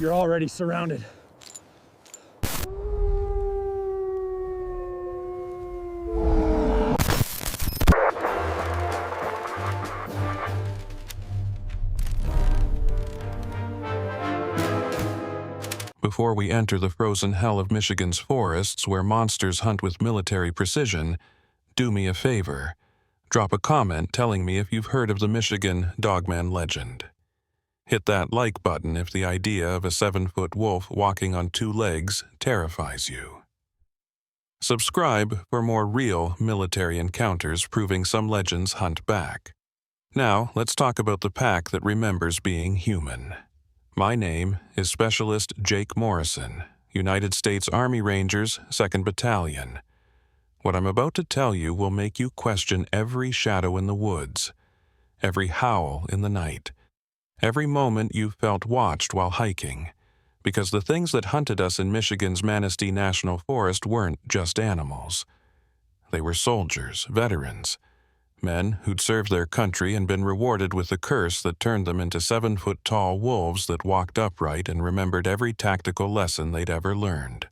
you're already surrounded. Before we enter the frozen hell of Michigan's forests where monsters hunt with military precision, do me a favor. Drop a comment telling me if you've heard of the Michigan Dogman legend. Hit that like button if the idea of a 7-foot wolf walking on 2 legs terrifies you. Subscribe for more real military encounters proving some legends hunt back. Now, let's talk about the pack that remembers being human. My name is Specialist Jake Morrison, United States Army Rangers, 2nd Battalion. What I'm about to tell you will make you question every shadow in the woods, every howl in the night, every moment you felt watched while hiking, because the things that hunted us in Michigan's Manistee National Forest weren't just animals. They were soldiers, veterans, men who'd served their country and been rewarded with the curse that turned them into 7-foot-tall wolves that walked upright and remembered every tactical lesson they'd ever learned.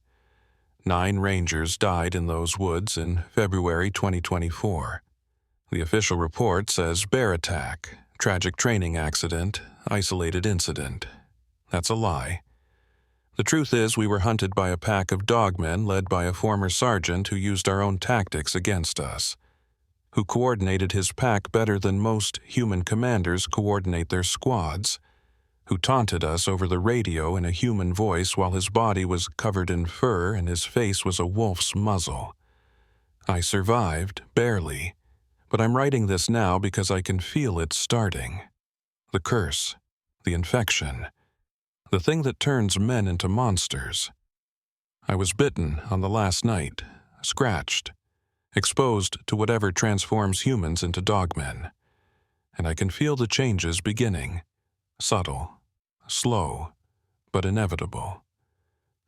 9 Rangers died in those woods in February 2024. The official report says bear attack, tragic training accident, isolated incident. That's a lie. The truth is we were hunted by a pack of dogmen led by a former sergeant who used our own tactics against us, who coordinated his pack better than most human commanders coordinate their squads, who taunted us over the radio in a human voice while his body was covered in fur and his face was a wolf's muzzle. I survived, barely, but I'm writing this now because I can feel it starting. The curse, the infection, the thing that turns men into monsters. I was bitten on the last night, scratched, exposed to whatever transforms humans into dogmen. And I can feel the changes beginning, subtle, slow, but inevitable.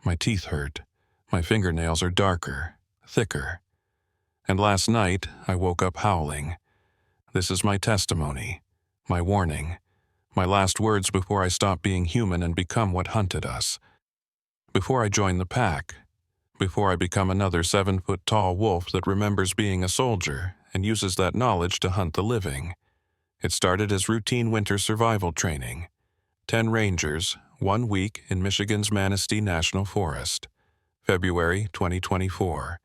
My teeth hurt, my fingernails are darker, thicker. And last night I woke up howling. This is my testimony, my warning, my last words before I stop being human and become what hunted us. Before I join the pack, before I become another 7-foot-tall wolf that remembers being a soldier and uses that knowledge to hunt the living. It started as routine winter survival training. 10 Rangers, 1 week in Michigan's Manistee National Forest. February 2024.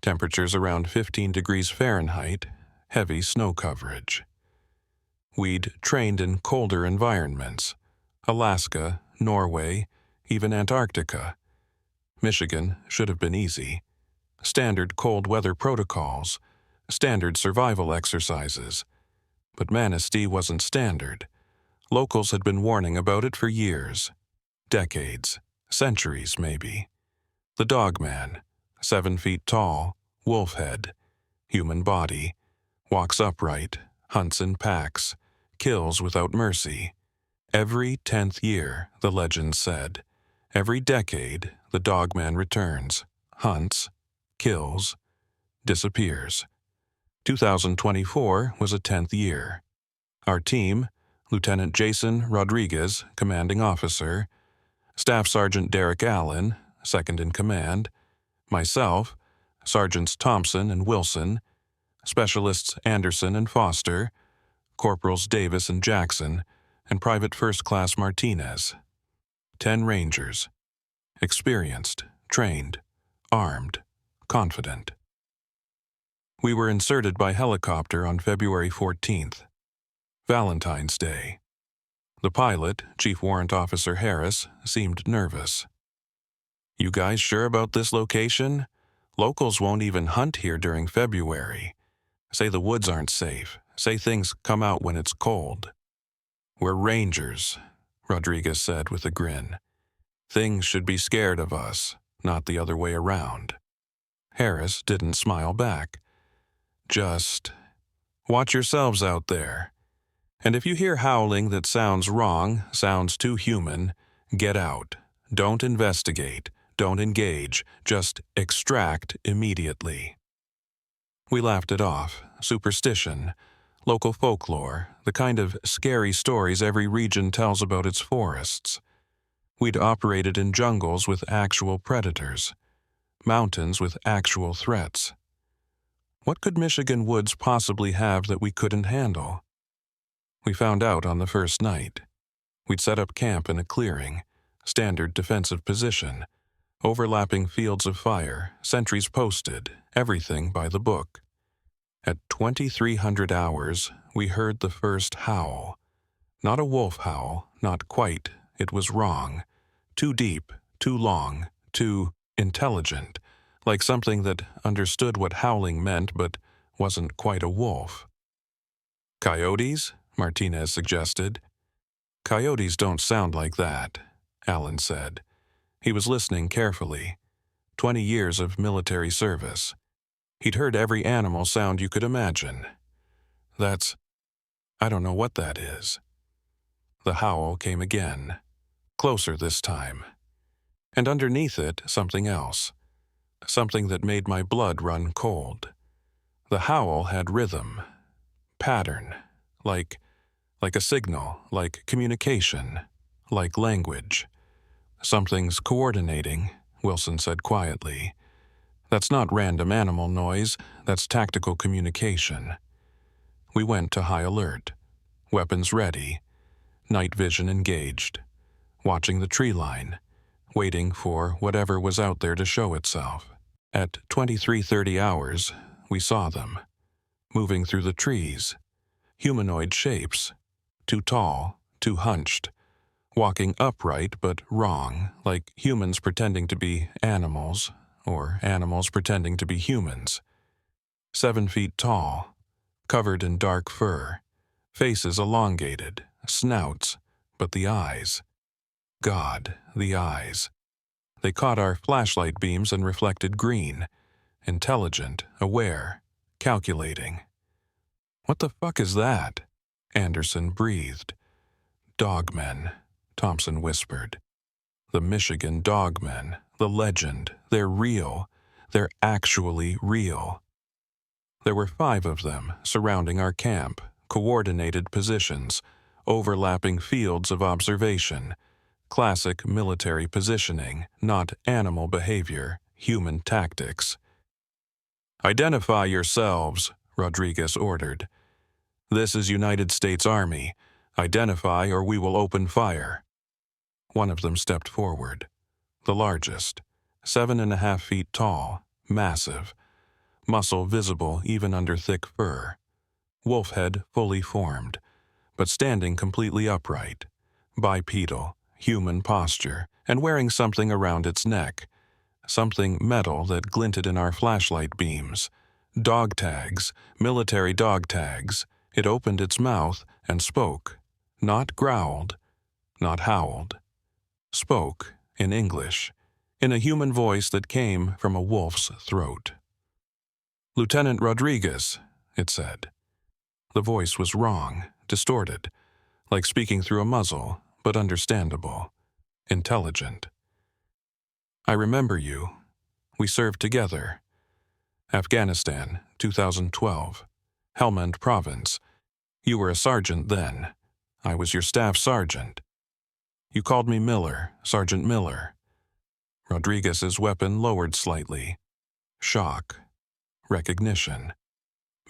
Temperatures around 15 degrees Fahrenheit, heavy snow coverage. We'd trained in colder environments. Alaska, Norway, even Antarctica. Michigan should have been easy. Standard cold weather protocols, standard survival exercises. But Manistee wasn't standard. Locals had been warning about it for years. Decades, centuries maybe. The dogman, 7 feet tall, wolf head, human body, walks upright, hunts in packs, kills without mercy. Every 10th year, the legend said. Every decade, the dogman returns, hunts, kills, disappears. 2024 was a 10th year. Our team, Lieutenant Jason Rodriguez, commanding officer, Staff Sergeant Derek Allen, second in command, myself, Sergeants Thompson and Wilson, Specialists Anderson and Foster, Corporals Davis and Jackson, and Private First Class Martinez. 10 Rangers. Experienced, trained, armed, confident. We were inserted by helicopter on February 14th, Valentine's Day. The pilot, Chief Warrant Officer Harris, seemed nervous. "You guys sure about this location? Locals won't even hunt here during February. Say the woods aren't safe. Say things come out when it's cold." "We're Rangers," Rodriguez said with a grin. "Things should be scared of us, not the other way around." Harris didn't smile back. "Just watch yourselves out there. And if you hear howling that sounds wrong, sounds too human, get out. Don't investigate. Don't engage. Just extract immediately." We laughed it off. Superstition, local folklore, the kind of scary stories every region tells about its forests. We'd operated in jungles with actual predators, mountains with actual threats. What could Michigan woods possibly have that we couldn't handle? We found out on the first night. We'd set up camp in a clearing, standard defensive position, overlapping fields of fire, sentries posted, everything by the book. At 2300 hours, we heard the first howl. Not a wolf howl, not quite. It was wrong. Too deep, too long, too intelligent, like something that understood what howling meant but wasn't quite a wolf. Coyotes? Martinez suggested. Coyotes don't sound like that, Alan said. He was listening carefully. 20 years of military service. He'd heard every animal sound you could imagine. I don't know what that is. The howl came again, closer this time. And underneath it, something else. Something that made my blood run cold. The howl had rhythm, pattern, like a signal, like communication, like language. Something's coordinating, Wilson said quietly. That's not random animal noise, that's tactical communication. We went to high alert, weapons ready, night vision engaged, watching the tree line, waiting for whatever was out there to show itself. At 2330 hours, we saw them, moving through the trees, humanoid shapes, too tall, too hunched, walking upright but wrong, like humans pretending to be animals, or animals pretending to be humans. 7 feet tall, covered in dark fur, faces elongated, snouts, but the eyes. God, the eyes. They caught our flashlight beams and reflected green, intelligent, aware, calculating. What the fuck is that? Anderson breathed. Dogmen, Thompson whispered. The Michigan Dogmen, the legend, they're real. They're actually real. There were 5 of them surrounding our camp, coordinated positions, overlapping fields of observation. Classic military positioning, not animal behavior, human tactics. Identify yourselves, Rodriguez ordered. This is United States Army. Identify or we will open fire. One of them stepped forward. The largest, 7.5 feet tall, massive, muscle visible even under thick fur. Wolf head fully formed, but standing completely upright, bipedal, human posture, and wearing something around its neck, something metal that glinted in our flashlight beams. Dog tags, military dog tags. It opened its mouth and spoke, not growled, not howled. Spoke, in English, in a human voice that came from a wolf's throat. Lieutenant Rodriguez, it said. The voice was wrong, distorted, like speaking through a muzzle, but understandable, intelligent. I remember you. We served together. Afghanistan, 2012. Helmand Province. You were a sergeant then. I was your staff sergeant. You called me Miller, Sergeant Miller. Rodriguez's weapon lowered slightly. Shock. Recognition.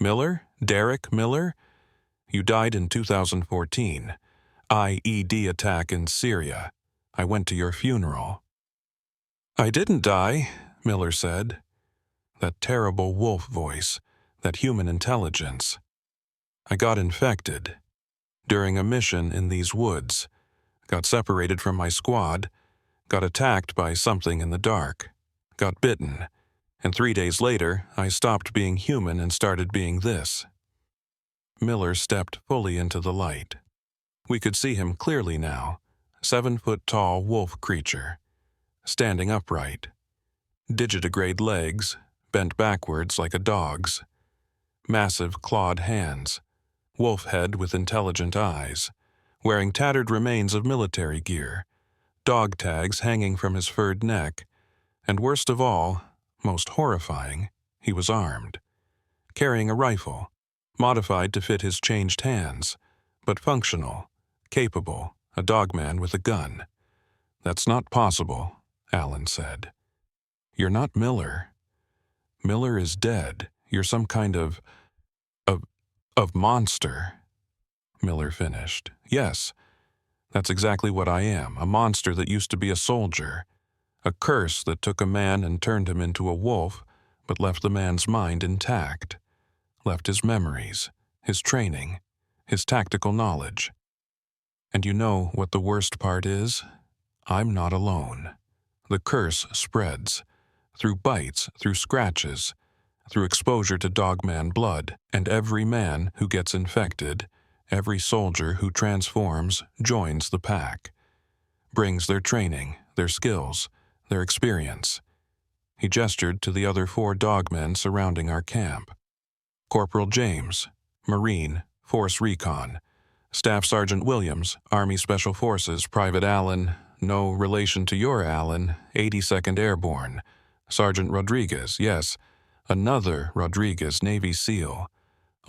Miller? Derek Miller? You died in 2014. IED attack in Syria. I went to your funeral. I didn't die, Miller said. That terrible wolf voice, that human intelligence. I got infected. During a mission in these woods. Got separated from my squad. Got attacked by something in the dark. Got bitten. And 3 days later, I stopped being human and started being this. Miller stepped fully into the light. We could see him clearly now. 7-foot-tall wolf creature. Standing upright. Digitigrade legs, bent backwards like a dog's. Massive clawed hands. Wolf head with intelligent eyes. Wearing tattered remains of military gear. Dog tags hanging from his furred neck. And worst of all, most horrifying, he was armed. Carrying a rifle, modified to fit his changed hands, but functional, capable, a dogman with a gun. "That's not possible," Alan said. "You're not Miller. Miller is dead. You're some kind of, of monster." Miller finished. "Yes, that's exactly what I am, a monster that used to be a soldier. A curse that took a man and turned him into a wolf, but left the man's mind intact. Left his memories, his training, his tactical knowledge. And you know what the worst part is? I'm not alone. The curse spreads. Through bites, through scratches, through exposure to dogman blood, and every man who gets infected, every soldier who transforms joins the pack. Brings their training, their skills, their experience." He gestured to the other 4 dogmen surrounding our camp. Corporal James, Marine, Force Recon. Staff Sergeant Williams, Army Special Forces. Private Allen, no relation to your Allen, 82nd Airborne. Sergeant Rodriguez, yes, another Rodriguez, Navy SEAL.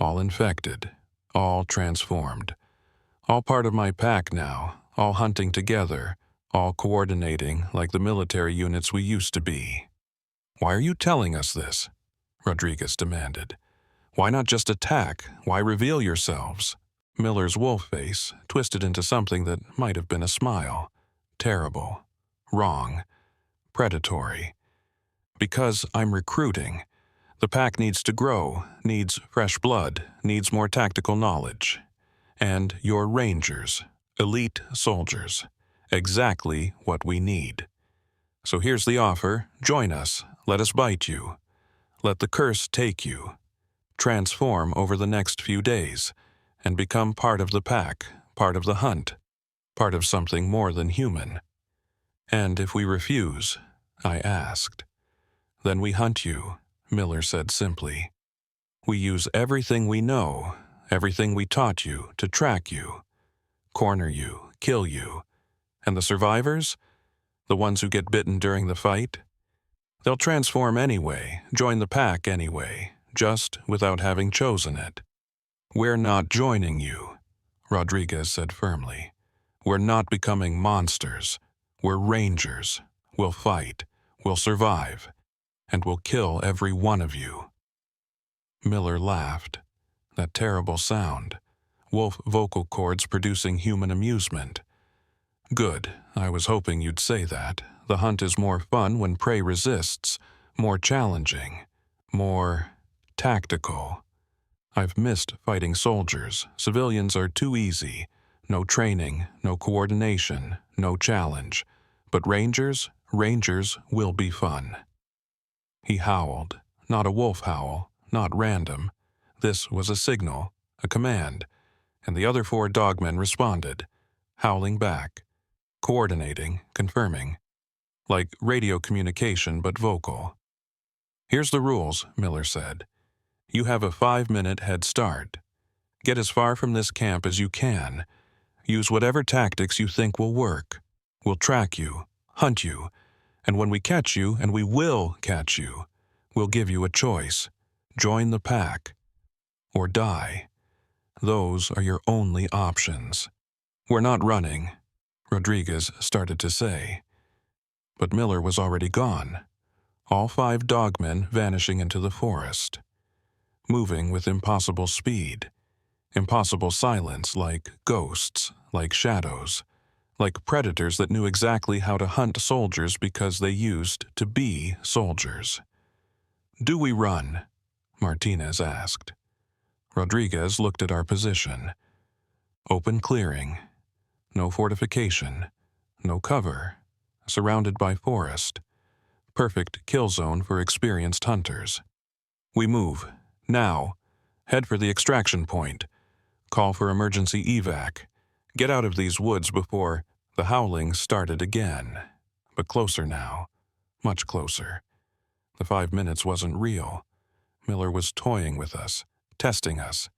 All infected, all transformed. All part of my pack now, all hunting together, all coordinating like the military units we used to be. "Why are you telling us this?" Rodriguez demanded. "Why not just attack? Why reveal yourselves?" Miller's wolf face twisted into something that might have been a smile. Terrible. Wrong. Predatory. "Because I'm recruiting. The pack needs to grow, needs fresh blood, needs more tactical knowledge. And you're Rangers, elite soldiers. Exactly what we need. So here's the offer. Join us. Let us bite you. Let the curse take you. Transform over the next few days and become part of the pack, part of the hunt, part of something more than human. And if we refuse," I asked. "Then we hunt you," Miller said simply. "We use everything we know, everything we taught you to track you, corner you, kill you. And the survivors? The ones who get bitten during the fight? They'll transform anyway, join the pack anyway, just without having chosen it. We're not joining you," Rodriguez said firmly. "We're not becoming monsters. We're Rangers. We'll fight. We'll survive. And we'll kill every one of you." Miller laughed. That terrible sound. Wolf vocal cords producing human amusement. "Good. I was hoping you'd say that. The hunt is more fun when prey resists, more challenging, more tactical. I've missed fighting soldiers. Civilians are too easy. No training, no coordination, no challenge. But Rangers will be fun." He howled. Not a wolf howl, not random. This was a signal, a command, and the other 4 dogmen responded, howling back, coordinating, confirming, like radio communication but vocal. "Here's the rules," Miller said. "You have a 5-minute head start. Get as far from this camp as you can. Use whatever tactics you think will work. We'll track you, hunt you, and when we catch you, and we will catch you, we'll give you a choice. Join the pack, or die. Those are your only options." "We're not running," Rodriguez started to say. But Miller was already gone. All 5 dogmen vanishing into the forest. Moving with impossible speed. Impossible silence, like ghosts, like shadows. Like predators that knew exactly how to hunt soldiers because they used to be soldiers. "Do we run?" Martinez asked. Rodriguez looked at our position. Open clearing. No fortification. No cover. Surrounded by forest. Perfect kill zone for experienced hunters. "We move. Now. Head for the extraction point. Call for emergency evac. Get out of these woods before..." The howling started again. But closer now. Much closer. The 5 minutes wasn't real. Miller was toying with us, testing us.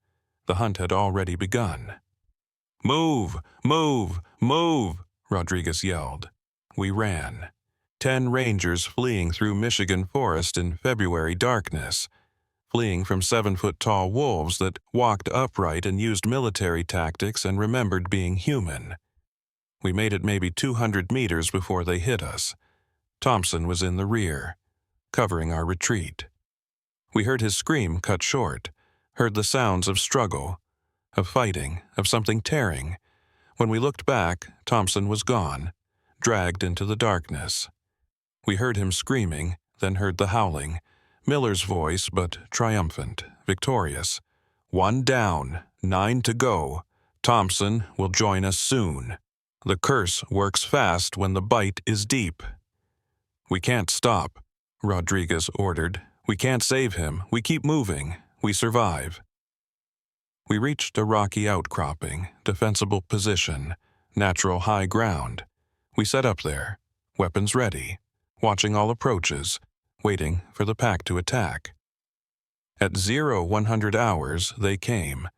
The hunt had already begun. "Move! Move! Move!" Rodriguez yelled. We ran. 10 Rangers fleeing through Michigan forest in February darkness, fleeing from 7-foot-tall wolves that walked upright and used military tactics and remembered being human. We made it maybe 200 meters before they hit us. Thompson was in the rear, covering our retreat. We heard his scream cut short, heard the sounds of struggle, of fighting, of something tearing. When we looked back, Thompson was gone, dragged into the darkness. We heard him screaming, then heard the howling. Miller's voice, but triumphant, victorious. 1 down, 9 to go. Thompson will join us soon. The curse works fast when the bite is deep. We can't stop, Rodriguez ordered. We can't save him. We keep moving. We survive. We reached a rocky outcropping, defensible position, natural high ground. We set up there, weapons ready, watching all approaches, waiting for the pack to attack. At 0100 hours, they came,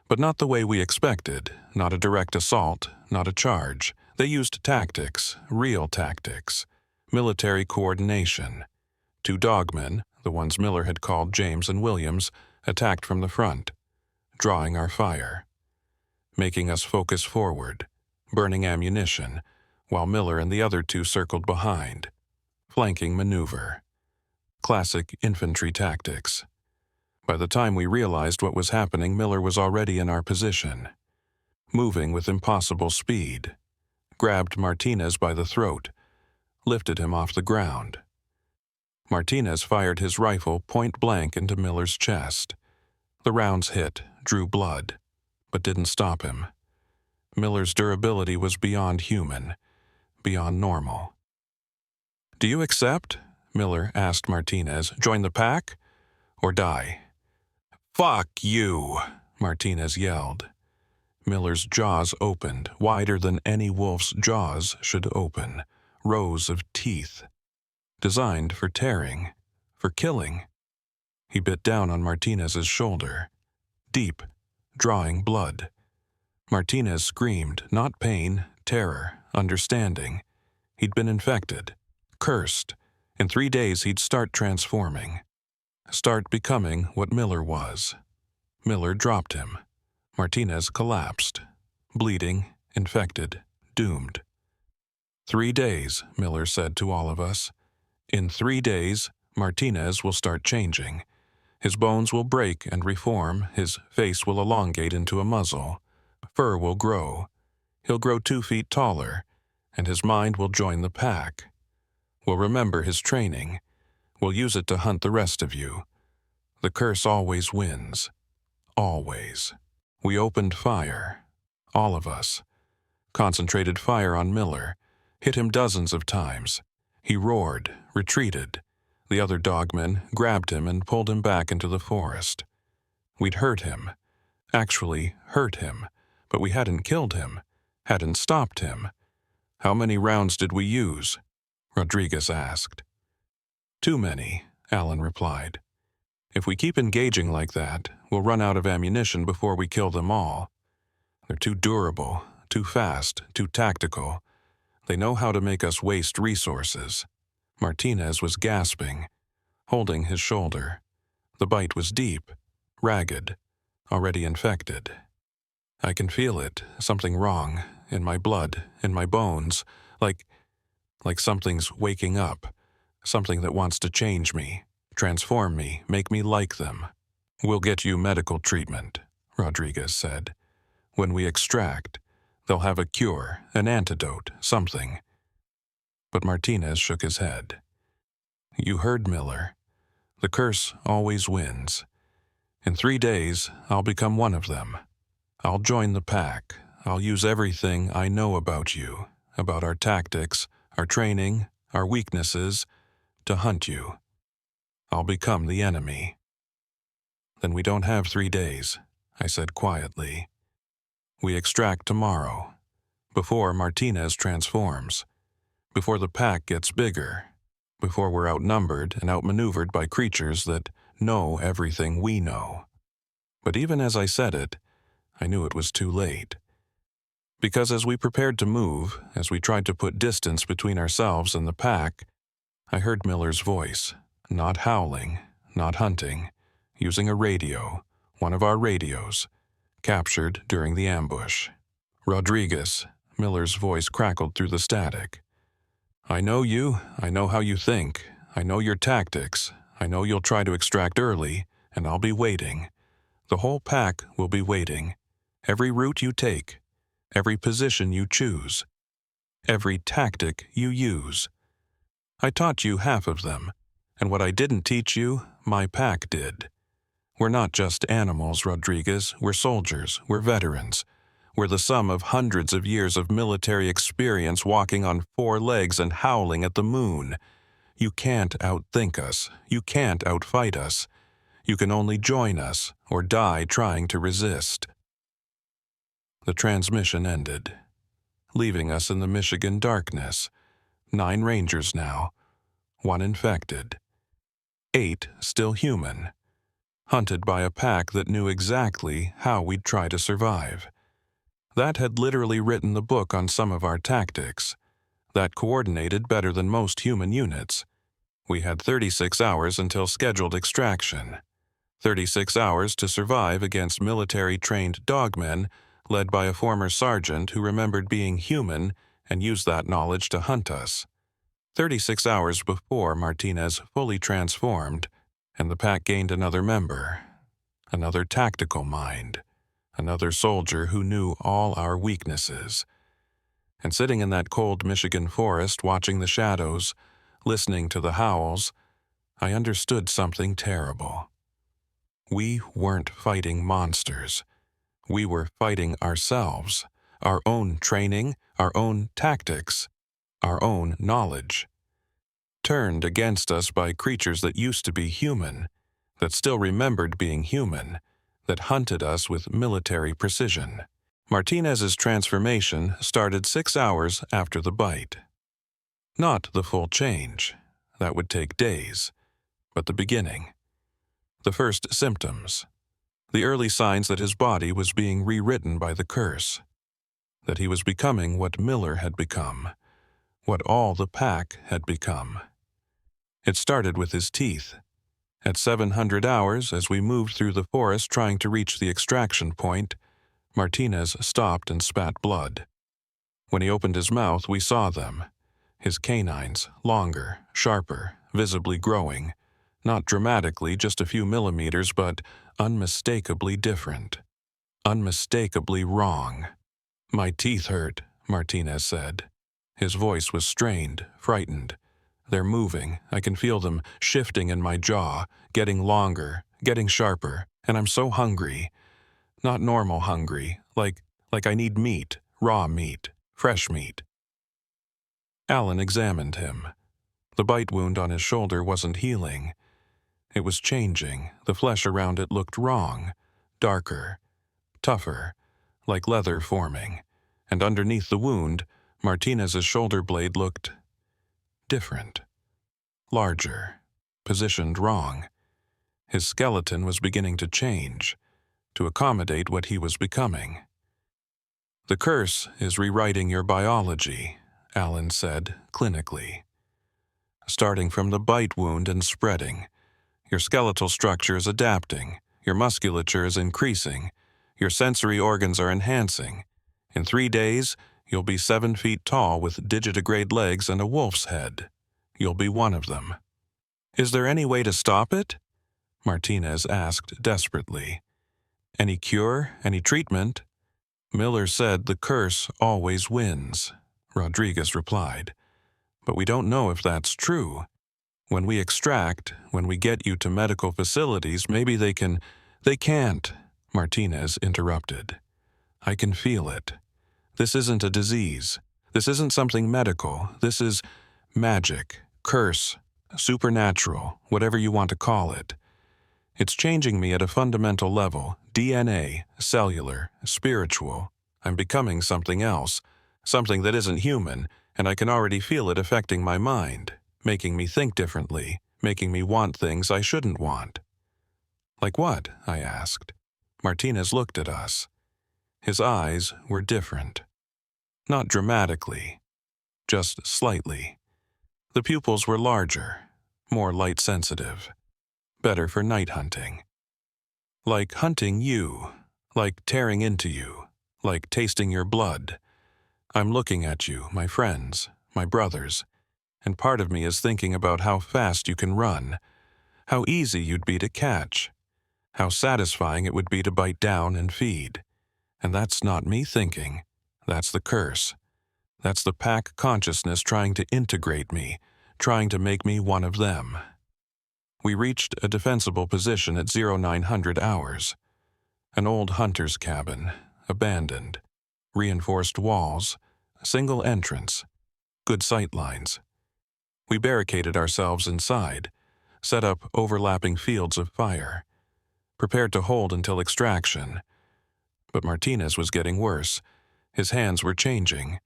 but not the way we expected, not a direct assault, not a charge. They used tactics, real tactics, military coordination. 2 dogmen, the ones Miller had called James and Williams, attacked from the front, drawing our fire, making us focus forward, burning ammunition, while Miller and the other 2 circled behind. Flanking maneuver. Classic infantry tactics. By the time we realized what was happening, Miller was already in our position, moving with impossible speed, grabbed Martinez by the throat, lifted him off the ground. Martinez fired his rifle point-blank into Miller's chest. The rounds hit, drew blood, but didn't stop him. Miller's durability was beyond human, beyond normal. "Do you accept?" Miller asked Martinez. "Join the pack? Or die?" "Fuck you!" Martinez yelled. Miller's jaws opened, wider than any wolf's jaws should open, rows of teeth, designed for tearing, for killing. He bit down on Martinez's shoulder, deep, drawing blood. Martinez screamed, not pain, terror, understanding. He'd been infected, cursed. In 3 days he'd start transforming, start becoming what Miller was. Miller dropped him. Martinez collapsed, bleeding, infected, doomed. 3 days, Miller said to all of us. In 3 days, Martinez will start changing. His bones will break and reform, his face will elongate into a muzzle. Fur will grow. He'll grow 2 feet taller, and his mind will join the pack. We'll remember his training. We'll use it to hunt the rest of you. The curse always wins. Always. We opened fire. All of us. Concentrated fire on Miller. Hit him dozens of times. He roared, retreated. The other dogmen grabbed him and pulled him back into the forest. We'd hurt him. Actually hurt him. But we hadn't killed him. Hadn't stopped him. "How many rounds did we use?" Rodriguez asked. "Too many," Allen replied. "If we keep engaging like that, we'll run out of ammunition before we kill them all. They're too durable, too fast, too tactical. They know how to make us waste resources." Martinez was gasping, holding his shoulder. The bite was deep, ragged, already infected. "I can feel it, something wrong, in my blood, in my bones, like something's waking up, something that wants to change me, transform me, make me like them." "We'll get you medical treatment," Rodriguez said. "When we extract, they'll have a cure, an antidote, something." But Martinez shook his head. "You heard Miller. The curse always wins. In 3 days, I'll become one of them. I'll join the pack. I'll use everything I know about you, about our tactics, our training, our weaknesses, to hunt you. I'll become the enemy." "Then we don't have 3 days," I said quietly. "We extract tomorrow, before Martinez transforms, before the pack gets bigger, before we're outnumbered and outmaneuvered by creatures that know everything we know." But even as I said it, I knew it was too late. Because as we prepared to move, as we tried to put distance between ourselves and the pack, I heard Miller's voice, not howling, not hunting, using a radio, one of our radios, captured during the ambush. "Rodriguez, Miller's voice crackled through the static. I know you, I know how you think, I know your tactics, I know you'll try to extract early, and I'll be waiting. The whole pack will be waiting. Every route you take, every position you choose, every tactic you use. I taught you half of them, and what I didn't teach you, my pack did. We're not just animals, Rodriguez, we're soldiers, we're veterans. We're the sum of hundreds of years of military experience walking on 4 legs and howling at the moon. You can't outthink us, you can't outfight us. You can only join us or die trying to resist. The transmission ended, leaving us in the Michigan darkness. 9 rangers now, 1 infected, 8 still human, hunted by a pack that knew exactly how we'd try to survive. That had literally written the book on some of our tactics. That coordinated better than most human units. We had 36 hours until scheduled extraction. 36 hours to survive against military-trained dogmen led by a former sergeant who remembered being human and used that knowledge to hunt us. 36 hours before Martinez fully transformed, and the pack gained another member, another tactical mind, another soldier who knew all our weaknesses. And sitting in that cold Michigan forest watching the shadows, listening to the howls, I understood something terrible. We weren't fighting monsters. We were fighting ourselves, our own training, our own tactics, our own knowledge. Turned against us by creatures that used to be human, that still remembered being human, that hunted us with military precision. Martinez's transformation started 6 hours after the bite. Not the full change. That would take days. But the beginning. The first symptoms. The early signs that his body was being rewritten by the curse. That he was becoming what Miller had become. What all the pack had become. It started with his teeth. At 700 hours, as we moved through the forest trying to reach the extraction point, Martinez stopped and spat blood. When he opened his mouth, we saw them. His canines, longer, sharper, visibly growing. Not dramatically, just a few millimeters, but unmistakably different. Unmistakably wrong. My teeth hurt, Martinez said. His voice was strained, frightened. They're moving. I can feel them shifting in my jaw, getting longer, getting sharper, and I'm so hungry. Not normal hungry, like I need meat, raw meat, fresh meat. Alan examined him. The bite wound on his shoulder wasn't healing. It was changing. The flesh around it looked wrong, darker, tougher, like leather forming. And underneath the wound, Martinez's shoulder blade looked different, larger, positioned wrong. His skeleton was beginning to change, to accommodate what he was becoming. The curse is rewriting your biology, Alan said, clinically. Starting from the bite wound and spreading. Your skeletal structure is adapting, your musculature is increasing, your sensory organs are enhancing. In 3 days, you'll be 7 feet tall with digitigrade legs and a wolf's head. You'll be one of them. Is there any way to stop it? Martinez asked desperately. Any cure? Any treatment? Miller said the curse always wins, Rodriguez replied. But we don't know if that's true. When we extract, when we get you to medical facilities, maybe they can... They can't, Martinez interrupted. I can feel it. This isn't a disease. This isn't something medical. This is magic, curse, supernatural, whatever you want to call it. It's changing me at a fundamental level, DNA, cellular, spiritual. I'm becoming something else, something that isn't human, and I can already feel it affecting my mind, making me think differently, making me want things I shouldn't want. Like what? I asked. Martinez looked at us. His eyes were different. Not dramatically, just slightly. The pupils were larger, more light-sensitive, better for night hunting. Like hunting you, like tearing into you, like tasting your blood. I'm looking at you, my friends, my brothers, and part of me is thinking about how fast you can run, how easy you'd be to catch, how satisfying it would be to bite down and feed. And that's not me thinking. That's the curse. That's the pack consciousness trying to integrate me, trying to make me one of them. We reached a defensible position at 0900 hours. An old hunter's cabin, abandoned, reinforced walls, single entrance, good sight lines. We barricaded ourselves inside, set up overlapping fields of fire, prepared to hold until extraction. But Martinez was getting worse. His hands were changing,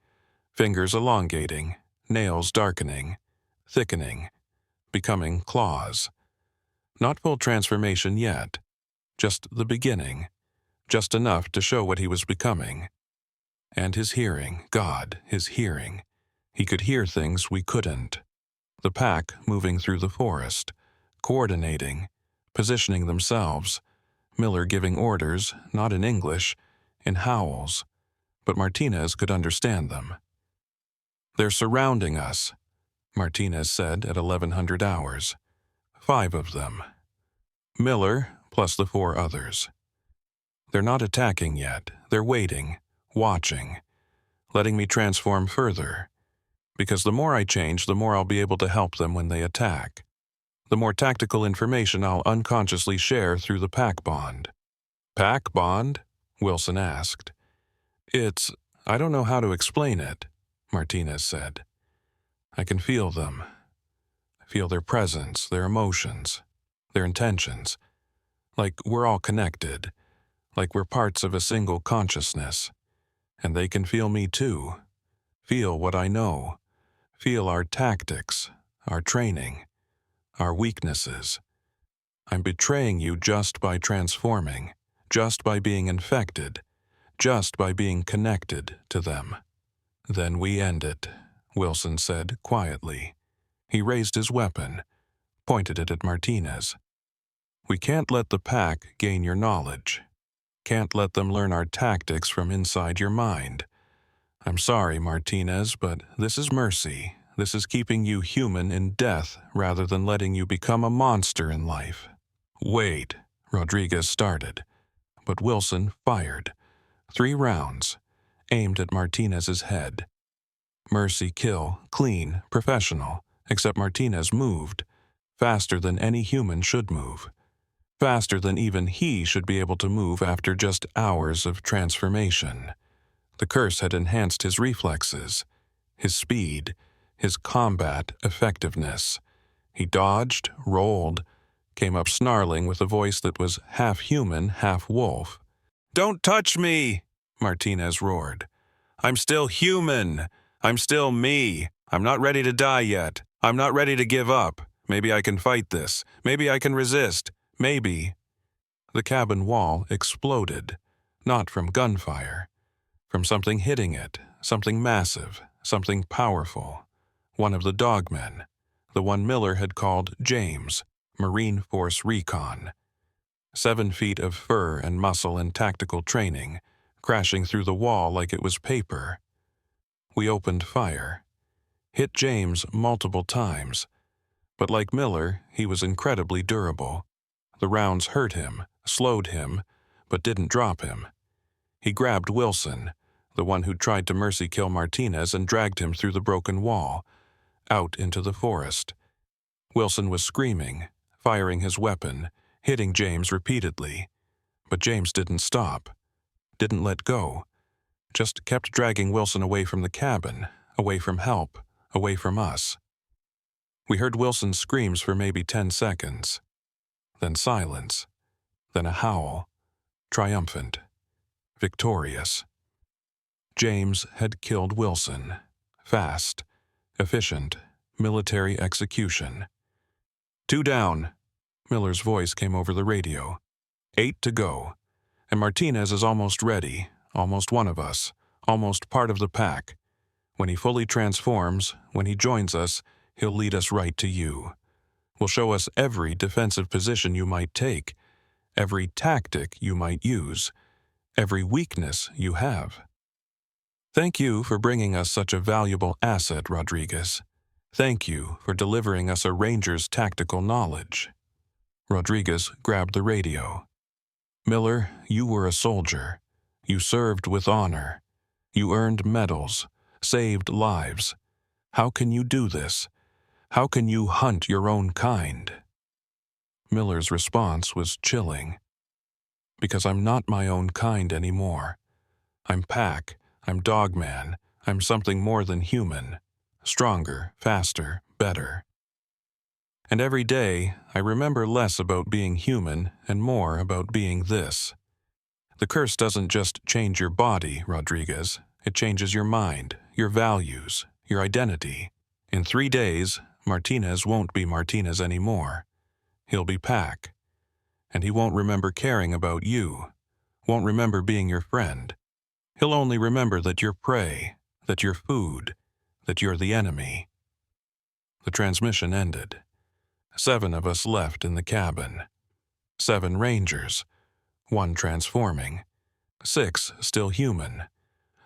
fingers elongating, nails darkening, thickening, becoming claws. Not full transformation yet, just the beginning, just enough to show what he was becoming. And his hearing, God, his hearing. He could hear things we couldn't. The pack moving through the forest, coordinating, positioning themselves, Miller giving orders, not in English, in howls, but Martinez could understand them. "They're surrounding us," Martinez said at 1100 hours. 5 of them. Miller plus the 4 others. "They're not attacking yet. They're waiting, watching, letting me transform further. Because the more I change, the more I'll be able to help them when they attack. The more tactical information I'll unconsciously share through the pack bond." "Pack bond?" Wilson asked. I don't know how to explain it," Martinez said. "I can feel them. Feel their presence, their emotions, their intentions. Like we're all connected, like we're parts of a single consciousness. And they can feel me too. Feel what I know. Feel our tactics, our training, our weaknesses. I'm betraying you just by transforming, just by being infected, just by being connected to them." "Then we end it," Wilson said quietly. He raised his weapon, pointed it at Martinez. "We can't let the pack gain your knowledge. Can't let them learn our tactics from inside your mind. I'm sorry, Martinez, but this is mercy. This is keeping you human in death rather than letting you become a monster in life." "Wait," Rodriguez started, but Wilson fired. 3 rounds, aimed at Martinez's head. Mercy kill, clean, professional, except Martinez moved, faster than any human should move. Faster than even he should be able to move after just hours of transformation. The curse had enhanced his reflexes, his speed, his combat effectiveness. He dodged, rolled, came up snarling with a voice that was half human, half wolf. "Don't touch me!" Martinez roared. "I'm still human. I'm still me. I'm not ready to die yet. I'm not ready to give up. Maybe I can fight this. Maybe I can resist. Maybe." The cabin wall exploded, not from gunfire, from something hitting it, something massive, something powerful. One of the dogmen, the one Miller had called James, Marine Force Recon. 7 feet of fur and muscle and tactical training, crashing through the wall like it was paper. We opened fire. Hit James multiple times. But like Miller, he was incredibly durable. The rounds hurt him, slowed him, but didn't drop him. He grabbed Wilson, the one who'd tried to mercy kill Martinez, and dragged him through the broken wall, out into the forest. Wilson was screaming, firing his weapon, hitting James repeatedly. But James didn't stop, didn't let go, just kept dragging Wilson away from the cabin, away from help, away from us. We heard Wilson's screams for maybe 10 seconds. Then silence. Then a howl. Triumphant. Victorious. James had killed Wilson. Fast. Efficient. Military execution. 2 down. Miller's voice came over the radio. 8 to go. And Martinez is almost ready, almost one of us, almost part of the pack. When he fully transforms, when he joins us, he'll lead us right to you. Will show us every defensive position you might take, every tactic you might use, every weakness you have. Thank you for bringing us such a valuable asset, Rodriguez. Thank you for delivering us a ranger's tactical knowledge. Rodriguez grabbed the radio. Miller, you were a soldier. You served with honor. You earned medals, saved lives. How can you do this? How can you hunt your own kind? Miller's response was chilling. Because I'm not my own kind anymore. I'm Pack, I'm Dogman, I'm something more than human. Stronger, faster, better. And every day, I remember less about being human and more about being this. The curse doesn't just change your body, Rodriguez. It changes your mind, your values, your identity. In 3 days, Martinez won't be Martinez anymore. He'll be Pack. And he won't remember caring about you, won't remember being your friend. He'll only remember that you're prey, that you're food, that you're the enemy. The transmission ended. 7 of us left in the cabin. 7 rangers, 1 transforming, 6 still human,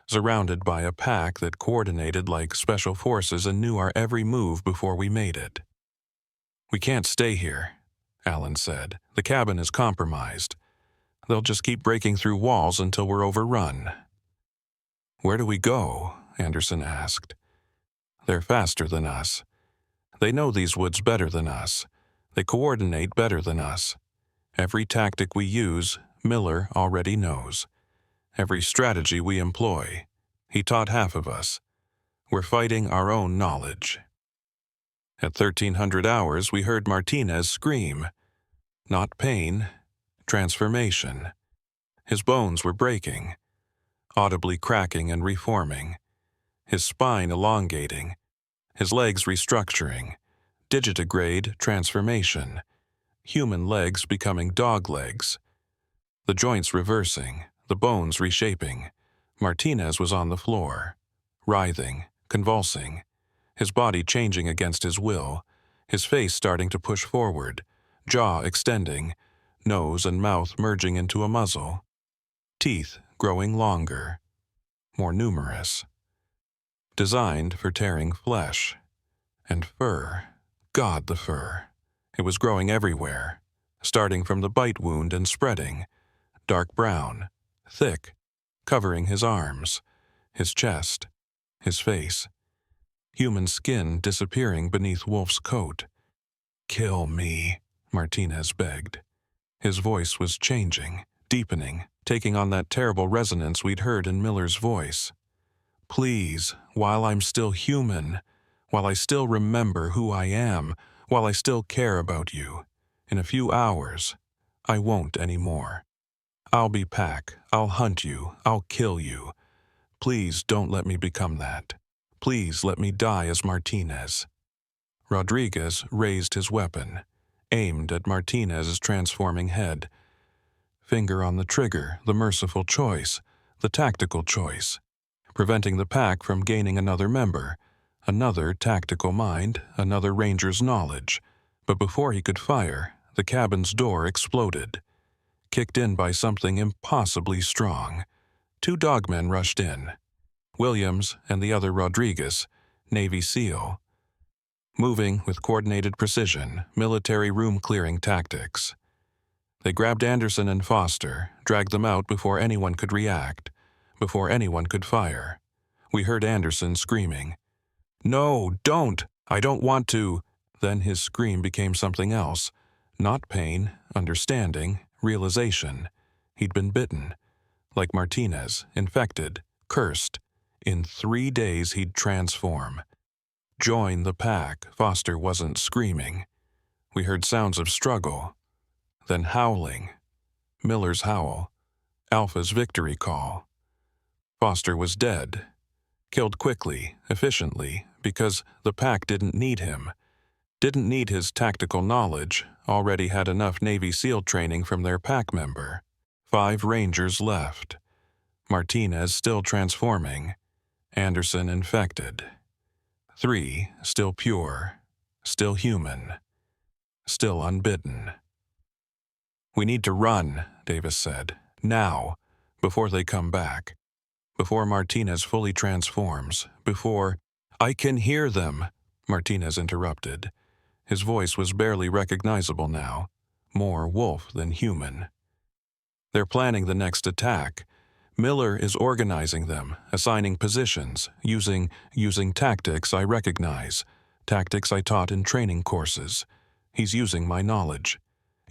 surrounded by a pack that coordinated like special forces and knew our every move before we made it. We can't stay here, Alan said. The cabin is compromised. They'll just keep breaking through walls until we're overrun. Where do we go? Anderson asked. They're faster than us. They know these woods better than us. They coordinate better than us. Every tactic we use, Miller already knows. Every strategy we employ, he taught half of us. We're fighting our own knowledge. At 1300 hours, we heard Martinez scream. Not pain, transformation. His bones were breaking, audibly cracking and reforming. His spine elongating, his legs restructuring. Digitigrade transformation. Human legs becoming dog legs. The joints reversing, the bones reshaping. Martinez was on the floor, writhing, convulsing, his body changing against his will, his face starting to push forward, jaw extending, nose and mouth merging into a muzzle, teeth growing longer, more numerous, designed for tearing flesh. And fur, God, the fur. It was growing everywhere, starting from the bite wound and spreading, dark brown, thick, covering his arms, his chest, his face. Human skin disappearing beneath Wolf's coat. Kill me, Martinez begged. His voice was changing, deepening, taking on that terrible resonance we'd heard in Miller's voice. Please, while I'm still human, while I still remember who I am, while I still care about you, in a few hours, I won't anymore. I'll be Pack, I'll hunt you, I'll kill you. Please don't let me become that. Please let me die as Martinez. Rodriguez raised his weapon, aimed at Martinez's transforming head. Finger on the trigger, the merciful choice, the tactical choice, preventing the pack from gaining another member, another tactical mind, another ranger's knowledge. But before he could fire, the cabin's door exploded, kicked in by something impossibly strong. 2 dogmen rushed in. Williams and the other Rodriguez, Navy SEAL. Moving with coordinated precision, military room-clearing tactics. They grabbed Anderson and Foster, dragged them out before anyone could react, before anyone could fire. We heard Anderson screaming, "No, don't! I don't want to!" Then his scream became something else. Not pain, understanding, realization. He'd been bitten. Like Martinez, infected, cursed. In 3 days he'd transform. Join the pack. Foster wasn't screaming. We heard sounds of struggle. Then howling. Miller's howl. Alpha's victory call. Foster was dead. Killed quickly, efficiently, because the pack didn't need him. Didn't need his tactical knowledge, already had enough Navy SEAL training from their pack member. 5 Rangers left. Martinez still transforming. Anderson infected. 3 still pure, still human, still unbitten. "We need to run," Davis said. "Now, before they come back." Before Martinez fully transforms, before— "I can hear them," Martinez interrupted. His voice was barely recognizable now, more wolf than human. "They're planning the next attack. Miller is organizing them, assigning positions, using tactics I recognize, tactics I taught in training courses. He's using my knowledge.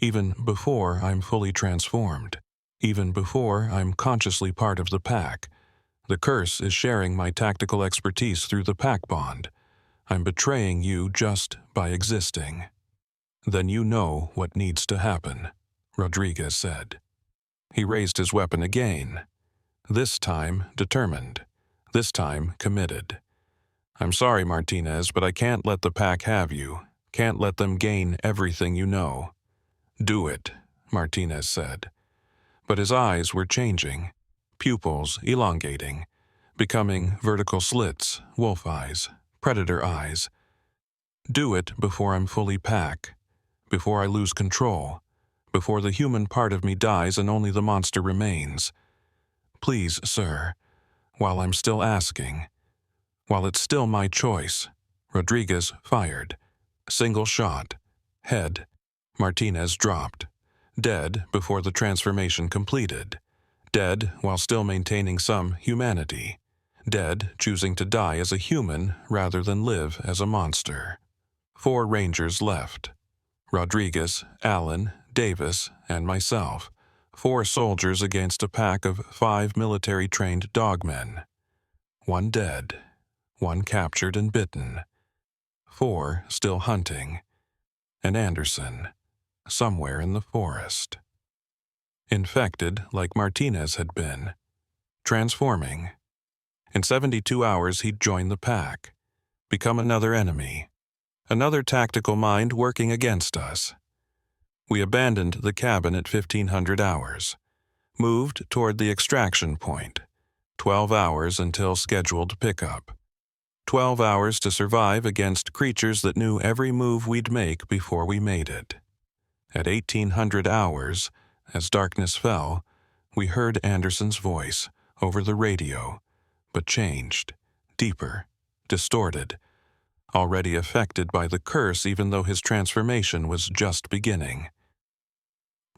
Even before I'm fully transformed, even before I'm consciously part of the pack. The curse is sharing my tactical expertise through the pack bond. I'm betraying you just by existing." "Then you know what needs to happen," Rodriguez said. He raised his weapon again, this time determined, this time committed. "I'm sorry, Martinez, but I can't let the pack have you, can't let them gain everything you know." "Do it," Martinez said. But his eyes were changing, pupils elongating, becoming vertical slits, wolf eyes, predator eyes. "Do it before I'm fully pack, before I lose control, before the human part of me dies and only the monster remains. Please, sir, while I'm still asking, while it's still my choice." Rodriguez fired. Single shot. Head. Martinez dropped. Dead before the transformation completed. Dead while still maintaining some humanity. Dead choosing to die as a human rather than live as a monster. 4 Rangers left. Rodriguez, Allen, Davis, and myself. 4 soldiers against a pack of 5 military-trained dogmen. 1 dead. 1 captured and bitten. 4 still hunting. And Anderson, somewhere in the forest. Infected like Martinez had been. Transforming. In 72 hours he'd join the pack. Become another enemy. Another tactical mind working against us. We abandoned the cabin at 1500 hours. Moved toward the extraction point. 12 hours until scheduled pickup. 12 hours to survive against creatures that knew every move we'd make before we made it. At 1800 hours, as darkness fell, we heard Anderson's voice over the radio, but changed, deeper, distorted, already affected by the curse even though his transformation was just beginning.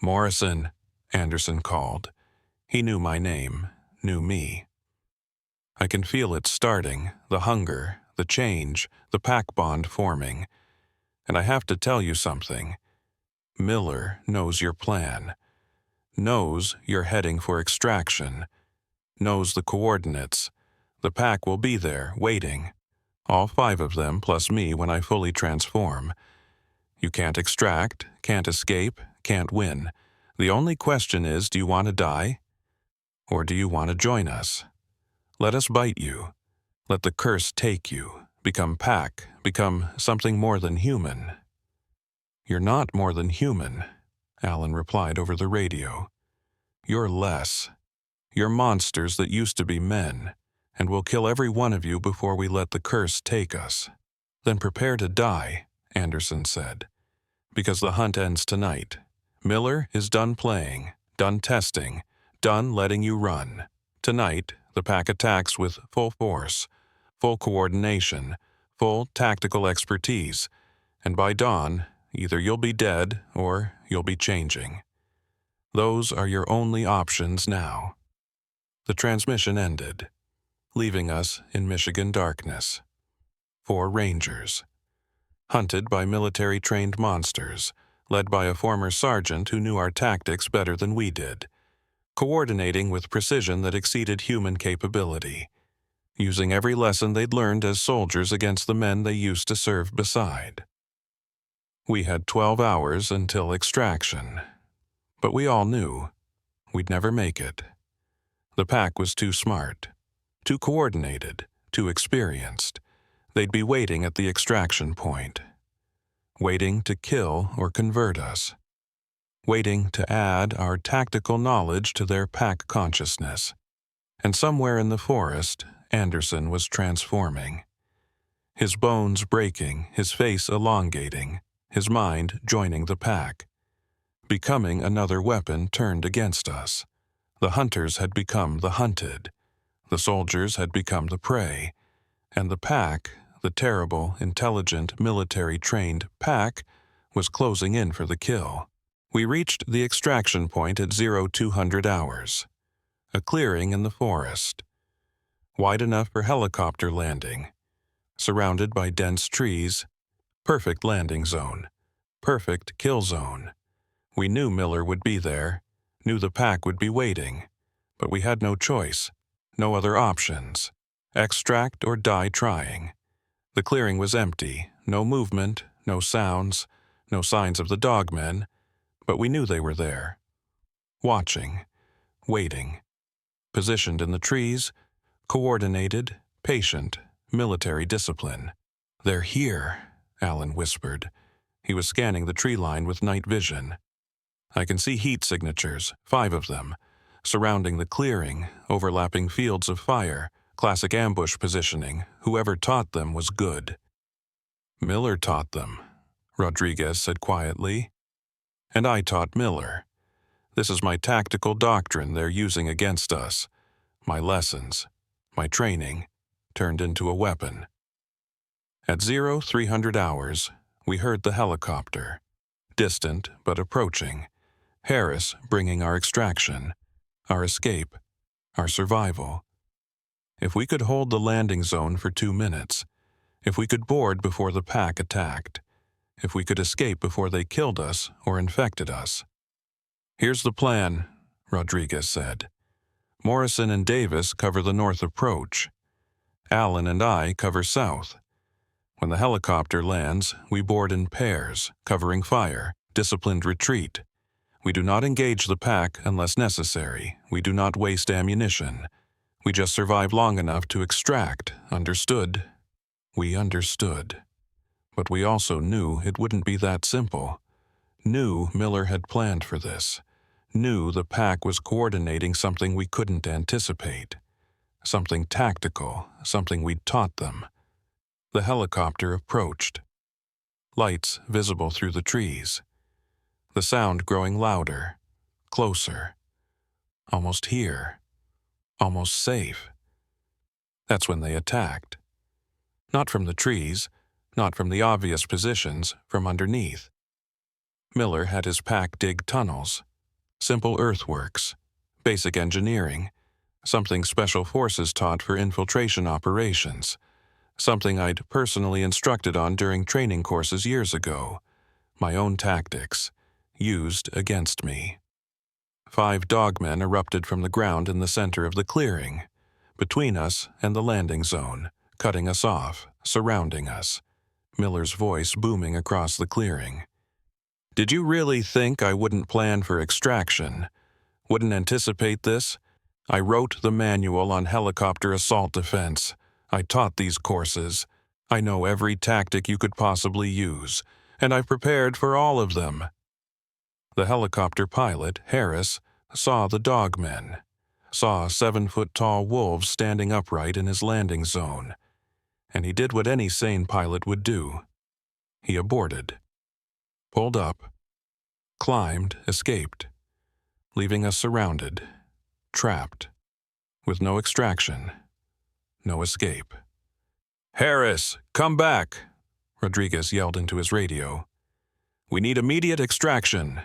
"Morrison," Anderson called. He knew my name, knew me. I can feel it starting, the hunger, the change, the pack bond forming. And I have to tell you something. Miller knows your plan. Knows you're heading for extraction. Knows the coordinates. The pack will be there, waiting. All 5 of them, plus me when I fully transform. You can't extract, can't escape, can't win. The only question is, do you want to die? Or do you want to join us? Let us bite you. Let the curse take you. Become pack. Become something more than human. "You're not more than human," Allen replied over the radio. "You're less. You're monsters that used to be men, and we'll kill every one of you before we let the curse take us." "Then prepare to die," Anderson said, "because the hunt ends tonight. Miller is done playing, done testing, done letting you run. Tonight, the pack attacks with full force, full coordination, full tactical expertise, and by dawn, either you'll be dead or you'll be changing. Those are your only options now." The transmission ended, leaving us in Michigan darkness. 4 Rangers. Hunted by military-trained monsters, led by a former sergeant who knew our tactics better than we did, coordinating with precision that exceeded human capability, using every lesson they'd learned as soldiers against the men they used to serve beside. We had 12 hours until extraction, but we all knew we'd never make it. The pack was too smart, too coordinated, too experienced. They'd be waiting at the extraction point, waiting to kill or convert us, waiting to add our tactical knowledge to their pack consciousness. And somewhere in the forest, Anderson was transforming. His bones breaking, his face elongating, his mind joining the pack. Becoming another weapon turned against us. The hunters had become the hunted. The soldiers had become the prey, and the pack, the terrible, intelligent, military-trained pack, was closing in for the kill. We reached the extraction point at 0200 hours, a clearing in the forest, wide enough for helicopter landing, surrounded by dense trees, perfect landing zone, perfect kill zone. We knew Miller would be there, knew the pack would be waiting, but we had no choice, no other options. Extract or die trying. The clearing was empty, no movement, no sounds, no signs of the dogmen, but we knew they were there. Watching, waiting, positioned in the trees, coordinated, patient, military discipline. "They're here," Alan whispered. He was scanning the tree line with night vision. "I can see heat signatures, 5 of them, surrounding the clearing, overlapping fields of fire, classic ambush positioning. Whoever taught them was good." "Miller taught them," Rodriguez said quietly. "And I taught Miller. This is my tactical doctrine they're using against us. My lessons, my training, turned into a weapon." At 0300 hours, we heard the helicopter, distant but approaching. Harris bringing our extraction, our escape, our survival. If we could hold the landing zone for 2 minutes, if we could board before the pack attacked, if we could escape before they killed us or infected us. "Here's the plan," Rodriguez said. "Morrison and Davis cover the north approach. Allen and I cover south. When the helicopter lands, we board in pairs, covering fire, disciplined retreat. We do not engage the pack unless necessary. We do not waste ammunition. We just survive long enough to extract, understood?" We understood. But we also knew it wouldn't be that simple. Knew Miller had planned for this. Knew the pack was coordinating something we couldn't anticipate. Something tactical, something we'd taught them. The helicopter approached. Lights visible through the trees. The sound growing louder, closer. Almost here. Almost safe. That's when they attacked. Not from the trees, not from the obvious positions, from underneath. Miller had his pack dig tunnels. Simple earthworks. Basic engineering. Something Special Forces taught for infiltration operations. Something I'd personally instructed on during training courses years ago. My own tactics, used against me. 5 dogmen erupted from the ground in the center of the clearing, between us and the landing zone, cutting us off, surrounding us. Miller's voice booming across the clearing. "Did you really think I wouldn't plan for extraction? Wouldn't anticipate this? I wrote the manual on helicopter assault defense. I taught these courses. I know every tactic you could possibly use, and I've prepared for all of them." The helicopter pilot, Harris, saw the dogmen, saw 7-foot-tall wolves standing upright in his landing zone, and he did what any sane pilot would do. He aborted. Pulled up, climbed, escaped, leaving us surrounded, trapped, with no extraction, no escape. "Harris, come back!" Rodriguez yelled into his radio. "We need immediate extraction.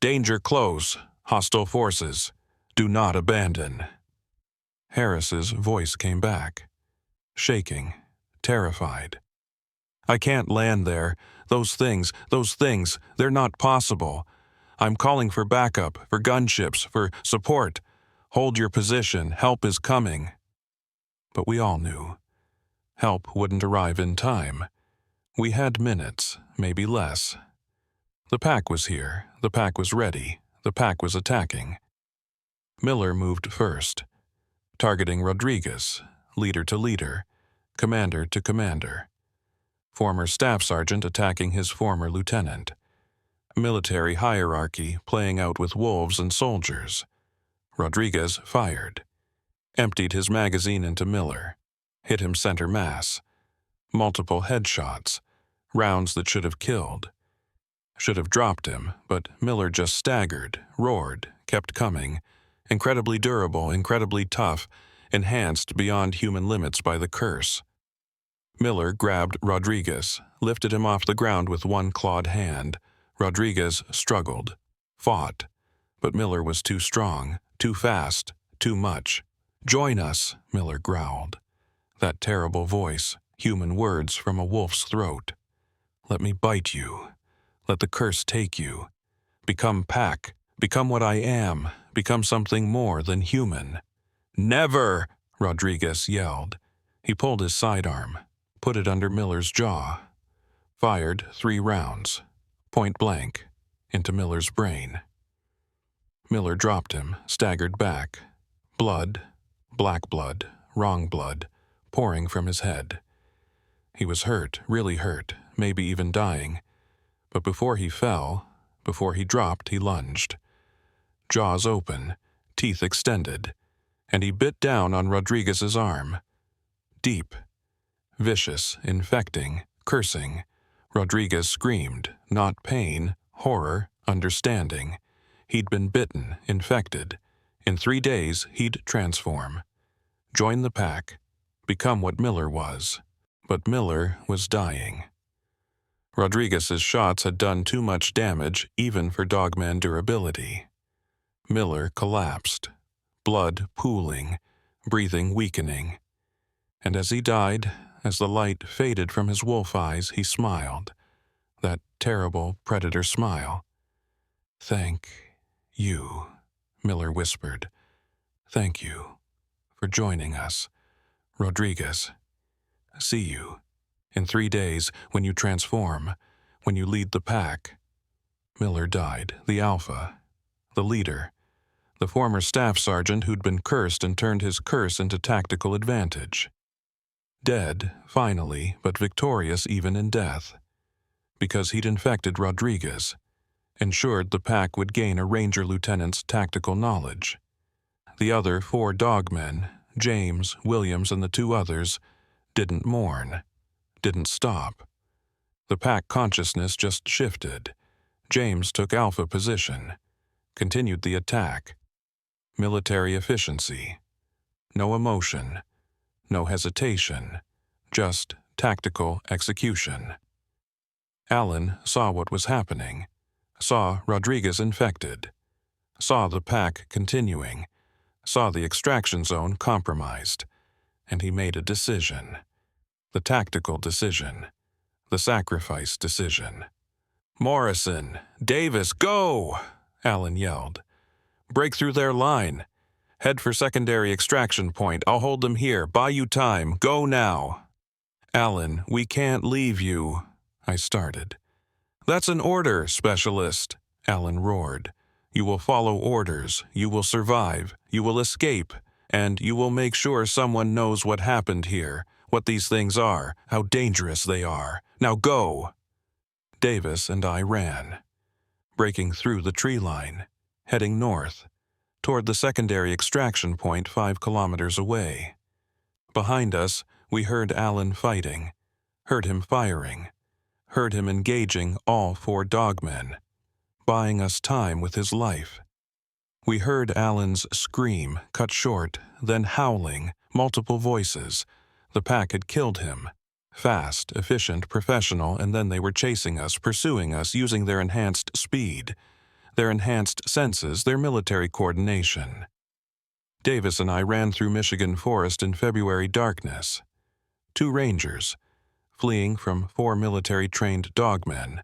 Danger close. Hostile forces. Do not abandon." Harris's voice came back, shaking, terrified. "I can't land there. Those things, they're not possible. I'm calling for backup, for gunships, for support. Hold your position. Help is coming." But we all knew. Help wouldn't arrive in time. We had minutes, maybe less. The pack was here. The pack was ready. The pack was attacking. Miller moved first, targeting Rodriguez, leader to leader, commander to commander. Former staff sergeant attacking his former lieutenant. Military hierarchy playing out with wolves and soldiers. Rodriguez fired. Emptied his magazine into Miller. Hit him center mass. Multiple headshots. Rounds that should have killed. Should have dropped him, but Miller just staggered, roared, kept coming. Incredibly durable, incredibly tough, enhanced beyond human limits by the curse. Miller grabbed Rodriguez, lifted him off the ground with one clawed hand. Rodriguez struggled, fought, but Miller was too strong, too fast, too much. "Join us," Miller growled. That terrible voice, human words from a wolf's throat. "Let me bite you. Let the curse take you. Become pack. Become what I am. Become something more than human." "Never!" Rodriguez yelled. He pulled his sidearm, put it under Miller's jaw, fired 3 rounds, point blank, into Miller's brain. Miller dropped him, staggered back. Blood, black blood, wrong blood, pouring from his head. He was hurt, really hurt, maybe even dying. But before he fell, before he dropped, he lunged. Jaws open, teeth extended, and he bit down on Rodriguez's arm. Deep, vicious, infecting, cursing. Rodriguez screamed, not pain, horror, understanding. He'd been bitten, infected. In 3 days, he'd transform. Join the pack, become what Miller was. But Miller was dying. Rodriguez's shots had done too much damage, even for Dogman durability. Miller collapsed, blood pooling, breathing weakening. And as he died, as the light faded from his wolf eyes, he smiled. That terrible predator smile. "Thank you," Miller whispered. "Thank you for joining us, Rodriguez. See you in 3 days when you transform, when you lead the pack." Miller died, the alpha, the leader, the former staff sergeant who'd been cursed and turned his curse into tactical advantage. Dead, finally, but victorious even in death. Because he'd infected Rodriguez, ensured the pack would gain a ranger lieutenant's tactical knowledge. The other 4 dogmen, James, Williams, and the 2 others, didn't mourn, didn't stop. The pack consciousness just shifted. James took alpha position, continued the attack. Military efficiency. No emotion, no hesitation, just tactical execution. Allen saw what was happening, saw Rodriguez infected, saw the pack continuing, saw the extraction zone compromised, and he made a decision. The tactical decision. The sacrifice decision. "Morrison! Davis, go!" Allen yelled. "Break through their line. Head for secondary extraction point. I'll hold them here. Buy you time. Go now." "Allen, we can't leave you," I started. "That's an order, Specialist," Allen roared. "You will follow orders. You will survive. You will escape. And you will make sure someone knows what happened here, what these things are, how dangerous they are. Now go!" Davis and I ran, breaking through the tree line, heading north, toward the secondary extraction point 5 kilometers away. Behind us, we heard Allen fighting, heard him firing, heard him engaging all 4 dogmen, buying us time with his life. We heard Allen's scream, cut short, then howling, multiple voices. The pack had killed him. Fast, efficient, professional, and then they were chasing us, pursuing us, using their enhanced speed, their enhanced senses, their military coordination. Davis and I ran through Michigan forest in February darkness. 2 rangers, fleeing from 4 military-trained dogmen,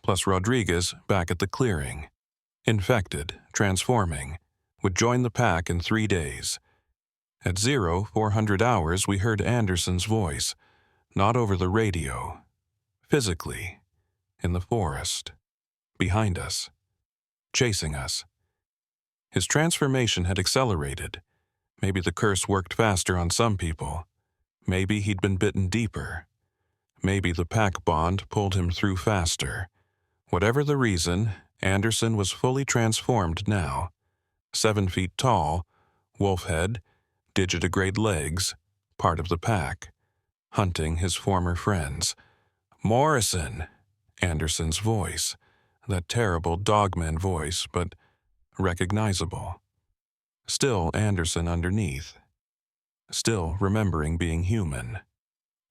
plus Rodriguez back at the clearing. Infected, transforming, would join the pack in 3 days. At 0400 hours, we heard Anderson's voice, not over the radio, physically, in the forest, behind us, chasing us. His transformation had accelerated. Maybe the curse worked faster on some people. Maybe he'd been bitten deeper. Maybe the pack bond pulled him through faster. Whatever the reason, Anderson was fully transformed now. 7 feet tall, wolf head, digitigrade legs, part of the pack, hunting his former friends. "Morrison!" Anderson's voice, that terrible dogman voice, but recognizable. Still Anderson underneath. still remembering being human.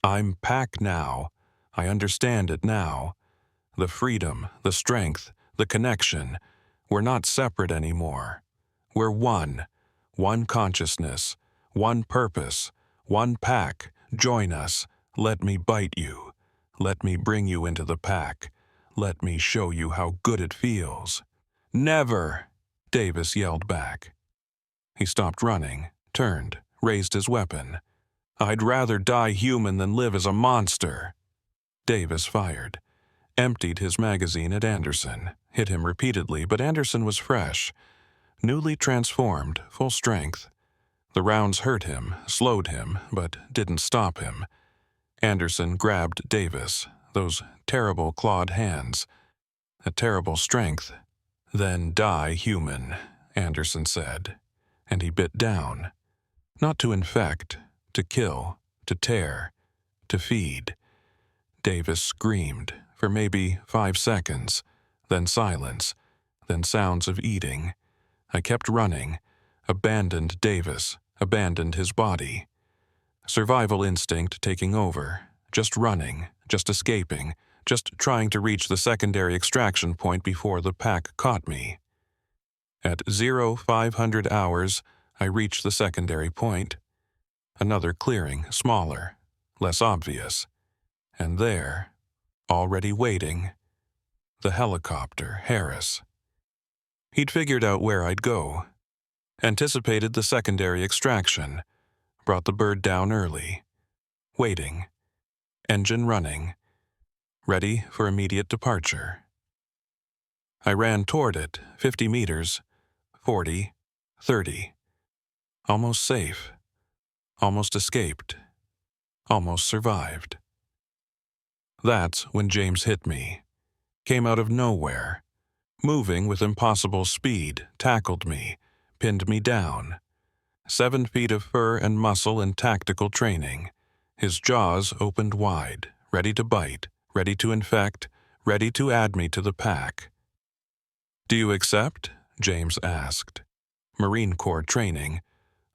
I'm pack now. I understand it now. The freedom, the strength, the connection. We're not separate anymore. We're one. One consciousness. One purpose. One pack. Join us. Let me bite you. Let me bring you into the pack. Let me show you how good it feels. Never! Davis yelled back. He stopped running, turned, raised his weapon. I'd rather die human than live as a monster. Davis fired, emptied his magazine at Anderson, hit him repeatedly, but Anderson was fresh, newly transformed, full strength. The rounds hurt him, slowed him, but didn't stop him. Anderson grabbed Davis, those terrible clawed hands, a terrible strength. Then die human, Anderson said, and he bit down. Not to infect, to kill, to tear, to feed. Davis screamed for maybe 5 seconds, then silence, then sounds of eating. I kept running, abandoned Davis, abandoned his body. Survival instinct taking over, just running, just escaping, just trying to reach the secondary extraction point before the pack caught me. At 0500 hours, I reached the secondary point. Another clearing, smaller, less obvious. And there, already waiting, the helicopter, Harris. He'd figured out where I'd go, anticipated the secondary extraction, brought the bird down early, waiting, engine running, ready for immediate departure. I ran toward it, 50 meters, 40, 30. Almost safe, almost escaped, almost survived. That's when James hit me, came out of nowhere, moving with impossible speed, tackled me, pinned me down. 7 feet of fur and muscle and tactical training. His jaws opened wide, ready to bite, ready to infect, ready to add me to the pack. Do you accept? James asked. Marine Corps training,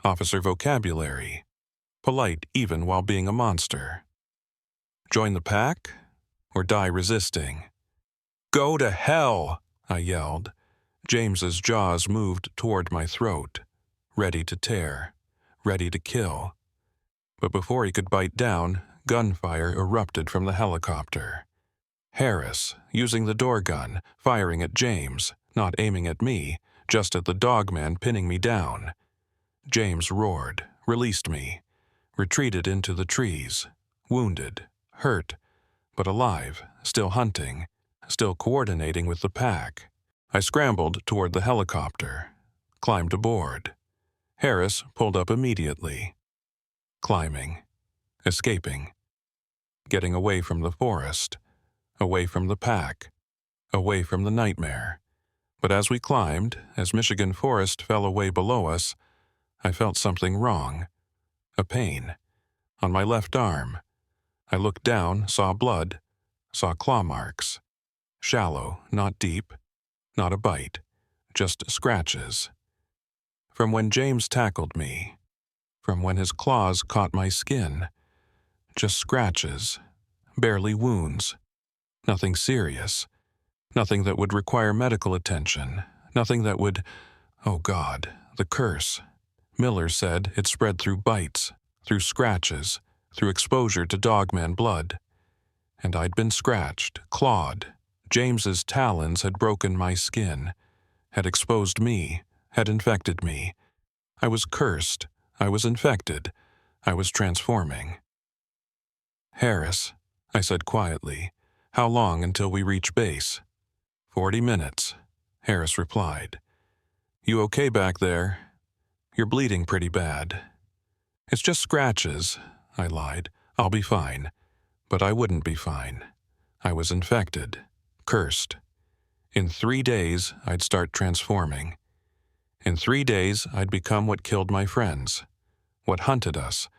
officer vocabulary, polite even while being a monster. Join the pack or die resisting? Go to hell, I yelled. James's jaws moved toward my throat, ready to tear, ready to kill. But before he could bite down, gunfire erupted from the helicopter. Harris, using the door gun, firing at James, not aiming at me, just at the dogman pinning me down. James roared, released me, retreated into the trees, wounded, hurt, but alive, still hunting, still coordinating with the pack. I scrambled toward the helicopter, climbed aboard. Harris pulled up immediately. Climbing, escaping, getting away from the forest, away from the pack, away from the nightmare. But as we climbed, as Michigan forest fell away below us, I felt something wrong. A pain. On my left arm. I looked down, saw blood, saw claw marks. Shallow, not deep, not a bite, just scratches. From when James tackled me, from when his claws caught my skin. Just scratches, barely wounds. Nothing serious. Nothing that would require medical attention. Nothing that would... Oh God, the curse. Miller said it spread through bites, through scratches, through exposure to dogman blood. And I'd been scratched, clawed. James's talons had broken my skin, had exposed me, had infected me. I was cursed. I was infected. I was transforming. Harris, I said quietly, how long until we reach base? 40 minutes, Harris replied. You okay back there? You're bleeding pretty bad. It's just scratches, I lied. I'll be fine. But I wouldn't be fine. I was infected, cursed. In 3 days, I'd start transforming. In 3 days, I'd become what killed my friends, what hunted us,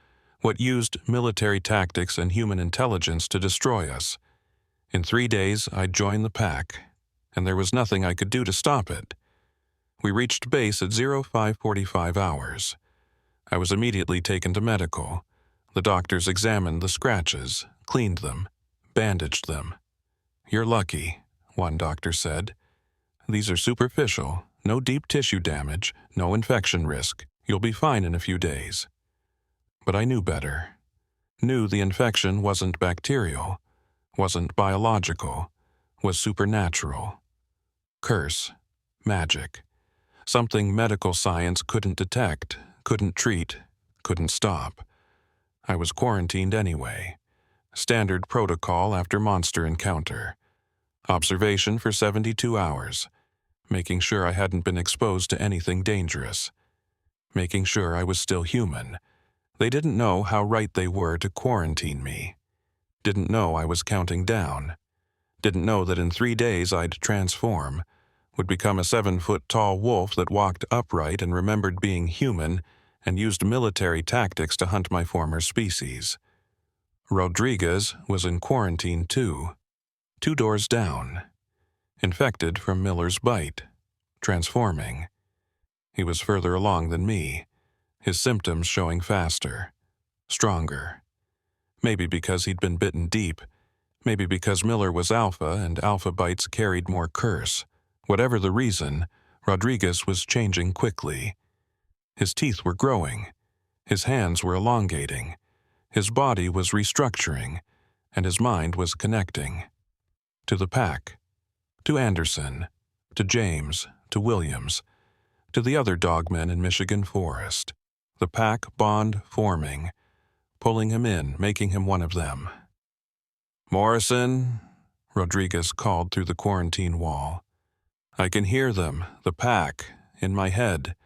what used military tactics and human intelligence to destroy us. In 3 days, I'd join the pack, and there was nothing I could do to stop it. We reached base at 0545 hours. I was immediately taken to medical. The doctors examined the scratches, cleaned them, bandaged them. "You're lucky," one doctor said. "These are superficial, no deep tissue damage, no infection risk. You'll be fine in a few days." But I knew better. Knew the infection wasn't bacterial, wasn't biological, was supernatural. Curse, magic, something medical science couldn't detect, couldn't treat, couldn't stop. I was quarantined anyway. Standard protocol after monster encounter. Observation for 72 hours. Making sure I hadn't been exposed to anything dangerous. Making sure I was still human. They didn't know how right they were to quarantine me. Didn't know I was counting down. Didn't know that in 3 days I'd transform, would become a 7-foot-tall wolf that walked upright and remembered being human and used military tactics to hunt my former species. Rodriguez was in quarantine too, 2 doors down. Infected from Miller's bite. Transforming. He was further along than me, his symptoms showing faster, stronger. Maybe because he'd been bitten deep, maybe because Miller was alpha and alpha bites carried more curse. Whatever the reason, Rodriguez was changing quickly. His teeth were growing, his hands were elongating, his body was restructuring, and his mind was connecting. To the pack, to Anderson, to James, to Williams, to the other dogmen in Michigan forest. The pack bond forming, pulling him in, making him one of them. "Morrison," Rodriguez called through the quarantine wall. "I can hear them, the pack, in my head.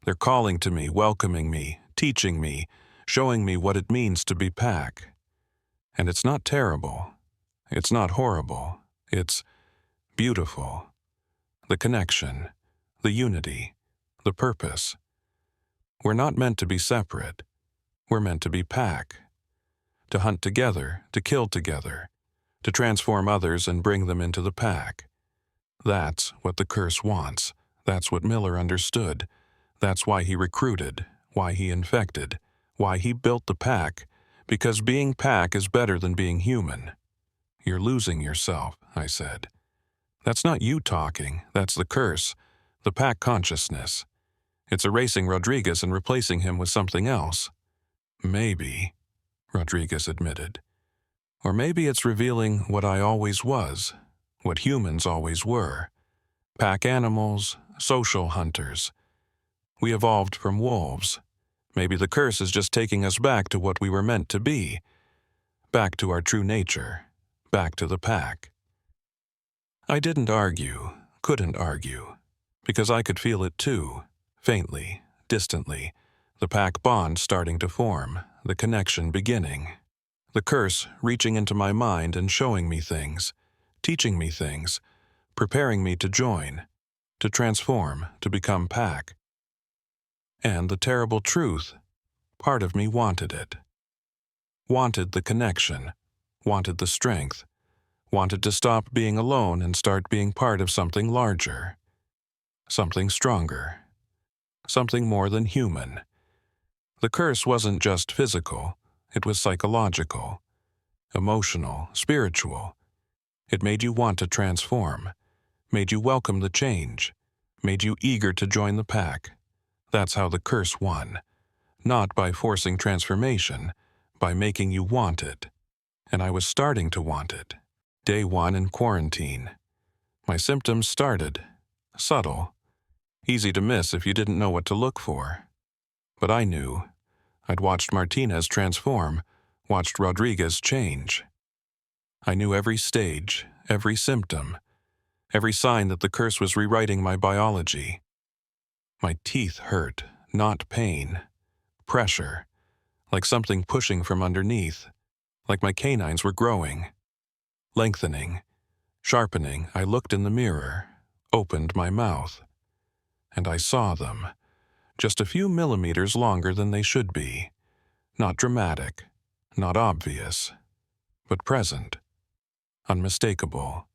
They're calling to me, welcoming me, teaching me, showing me what it means to be pack. And it's not terrible. It's not horrible. It's beautiful. The connection, the unity, the purpose. We're not meant to be separate. We're meant to be pack. To hunt together, to kill together, to transform others and bring them into the pack. That's what the curse wants. That's what Miller understood. That's why he recruited, why he infected, why he built the pack, because being pack is better than being human." "You're losing yourself," I said. "That's not you talking, that's the curse, the pack consciousness. It's erasing Rodriguez and replacing him with something else." "Maybe," Rodriguez admitted. "Or maybe it's revealing what I always was, what humans always were. Pack animals, social hunters. We evolved from wolves. Maybe the curse is just taking us back to what we were meant to be. Back to our true nature. Back to the pack." I didn't argue, couldn't argue, because I could feel it too, faintly, distantly, the pack bond starting to form, the connection beginning. The curse reaching into my mind and showing me things, teaching me things, preparing me to join, to transform, to become pack. And the terrible truth, part of me wanted it. Wanted the connection, wanted the strength, wanted to stop being alone and start being part of something larger, something stronger, something more than human. The curse wasn't just physical, it was psychological, emotional, spiritual. It made you want to transform, made you welcome the change, made you eager to join the pack. That's how the curse won, not by forcing transformation, by making you want it. And I was starting to want it. Day 1 in quarantine. My symptoms started, subtle, easy to miss if you didn't know what to look for. But I knew. I'd watched Martinez transform, watched Rodriguez change. I knew every stage, every symptom, every sign that the curse was rewriting my biology. My teeth hurt, not pain. Pressure, like something pushing from underneath, like my canines were growing. Lengthening, sharpening, I looked in the mirror, opened my mouth, and I saw them, just a few millimeters longer than they should be. Not dramatic, not obvious, but present, unmistakable,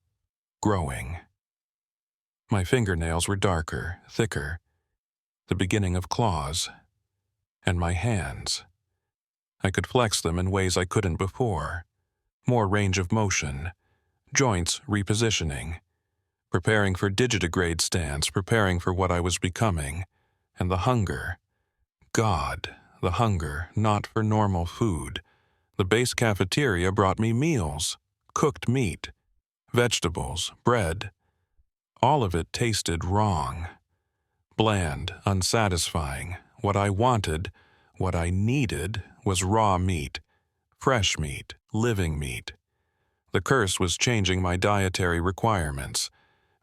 growing. My fingernails were darker, thicker, the beginning of claws. and my hands. I could flex them in ways I couldn't before. More range of motion, joints repositioning, preparing for digitigrade stance, preparing for what I was becoming, and the hunger. God, the hunger, not for normal food. The base cafeteria brought me meals, cooked meat, vegetables, bread. All of it tasted wrong. Bland, unsatisfying. What I wanted, what I needed, was raw meat, fresh meat, living meat. The curse was changing my dietary requirements,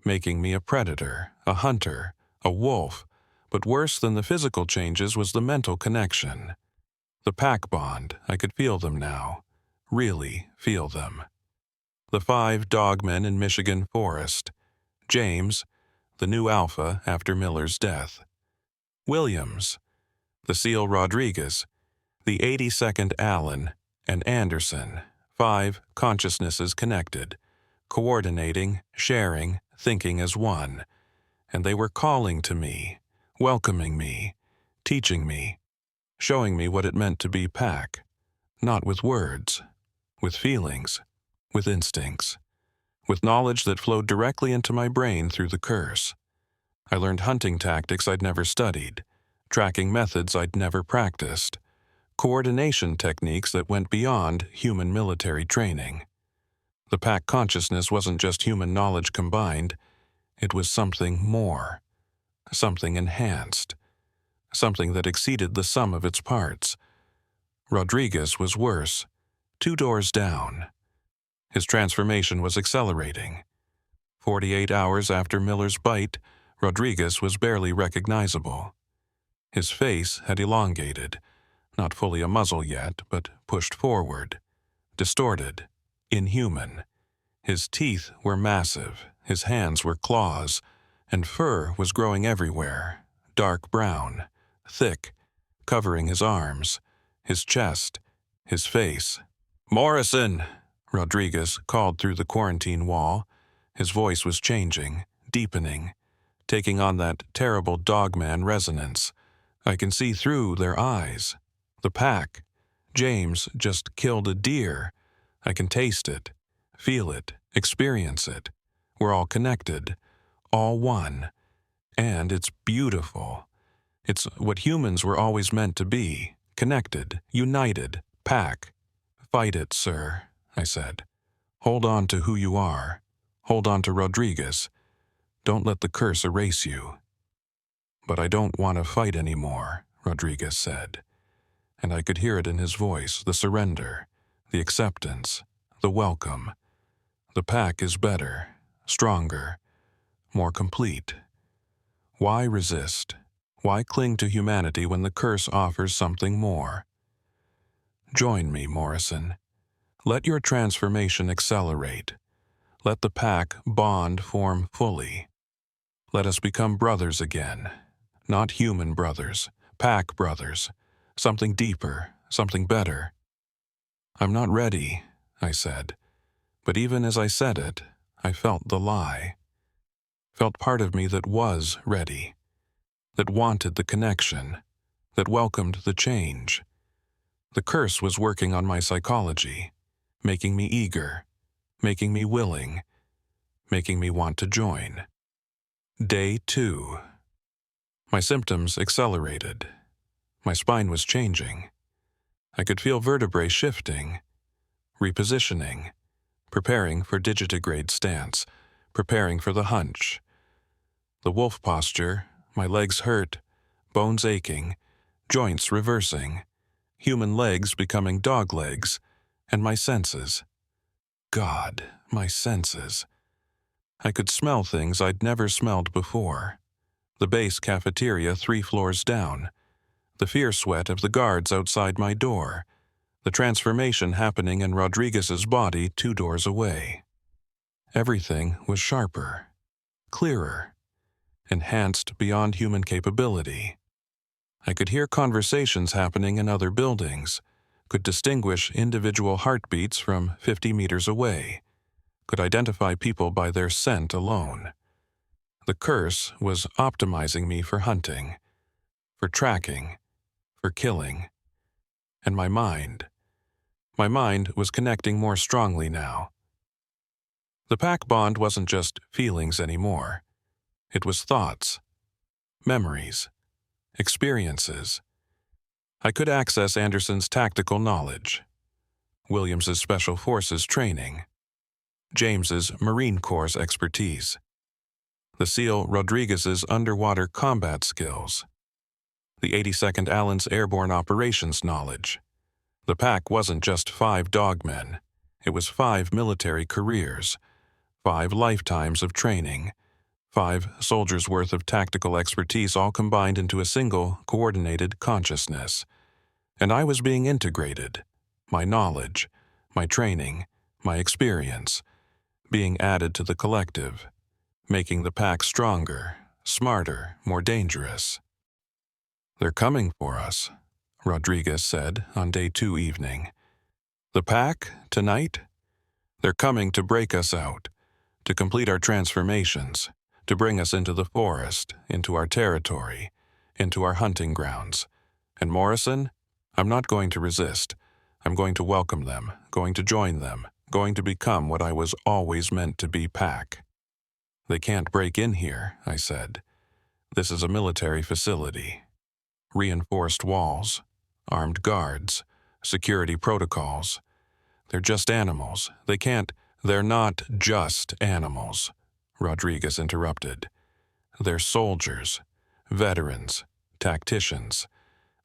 making me a predator, a hunter, a wolf, but worse than the physical changes was the mental connection. The pack bond, I could feel them now, really feel them. The 5 dogmen in Michigan forest. James, the new alpha after Miller's death. Williams, the SEAL Rodriguez, the 82nd Allen, and Anderson, 5 consciousnesses connected, coordinating, sharing, thinking as one. And they were calling to me, welcoming me, teaching me, showing me what it meant to be pack, not with words, with feelings, with instincts, with knowledge that flowed directly into my brain through the curse. I learned hunting tactics I'd never studied, tracking methods I'd never practiced, coordination techniques that went beyond human military training. The pack consciousness wasn't just human knowledge combined, it was something more, something enhanced, something that exceeded the sum of its parts. Rodriguez was worse, 2 doors down. His transformation was accelerating. 48 hours after Miller's bite, Rodriguez was barely recognizable. His face had elongated, not fully a muzzle yet, but pushed forward, distorted, inhuman. His teeth were massive, his hands were claws, and fur was growing everywhere, dark brown, thick, covering his arms, his chest, his face. "Morrison!" Rodriguez called through the quarantine wall. His voice was changing, deepening, taking on that terrible dogman resonance. I can see through their eyes. The pack. James just killed a deer. I can taste it, feel it, experience it. We're all connected, all one. And it's beautiful. It's what humans were always meant to be, connected, united, pack. "Fight it, sir," I said. "Hold on to who you are. Hold on to Rodriguez. Don't let the curse erase you." "But I don't want to fight anymore," Rodriguez said. And I could hear it in his voice, the surrender, the acceptance, the welcome. The pack is better, stronger, more complete. Why resist? Why cling to humanity when the curse offers something more? Join me, Morrison. Let your transformation accelerate. Let the pack bond form fully. Let us become brothers again. Not human brothers, pack brothers. Something deeper, something better. "I'm not ready," I said. But even as I said it, I felt the lie. Felt part of me that was ready, that wanted the connection, that welcomed the change. The curse was working on my psychology, making me eager, making me willing, making me want to join. Day 2. My symptoms accelerated. My spine was changing. I could feel vertebrae shifting, repositioning, preparing for digitigrade stance, preparing for the hunch. The wolf posture, my legs hurt, bones aching, joints reversing, human legs becoming dog legs, and my senses. God, my senses. I could smell things I'd never smelled before. The base cafeteria 3 floors down. The fear sweat of the guards outside my door. The transformation happening in Rodriguez's body 2 doors away. Everything was sharper, clearer, enhanced beyond human capability. I could hear conversations happening in other buildings, could distinguish individual heartbeats from 50 meters away, could identify people by their scent alone. The curse was optimizing me for hunting, for tracking, for killing. And my mind. My mind was connecting more strongly now. The pack bond wasn't just feelings anymore. It was thoughts, memories, experiences. I could access Anderson's tactical knowledge, Williams's Special Forces training, James's Marine Corps expertise, the SEAL Rodriguez's underwater combat skills, the 82nd Allen's airborne operations knowledge. The pack wasn't just 5 dogmen. It was 5 military careers, 5 lifetimes of training, 5 soldiers' worth of tactical expertise all combined into a single, coordinated consciousness. And I was being integrated. My knowledge, my training, my experience, being added to the collective, making the pack stronger, smarter, more dangerous. "They're coming for us," Rodriguez said on day 2 evening. "The pack, tonight? They're coming to break us out, to complete our transformations, to bring us into the forest, into our territory, into our hunting grounds. And Morrison, I'm not going to resist. I'm going to welcome them, going to join them, going to become what I was always meant to be, pack." "They can't break in here," I said. "This is a military facility. Reinforced walls, armed guards, security protocols. They're just animals. They can't—" "They're not just animals," Rodriguez interrupted. "They're soldiers, veterans, tacticians.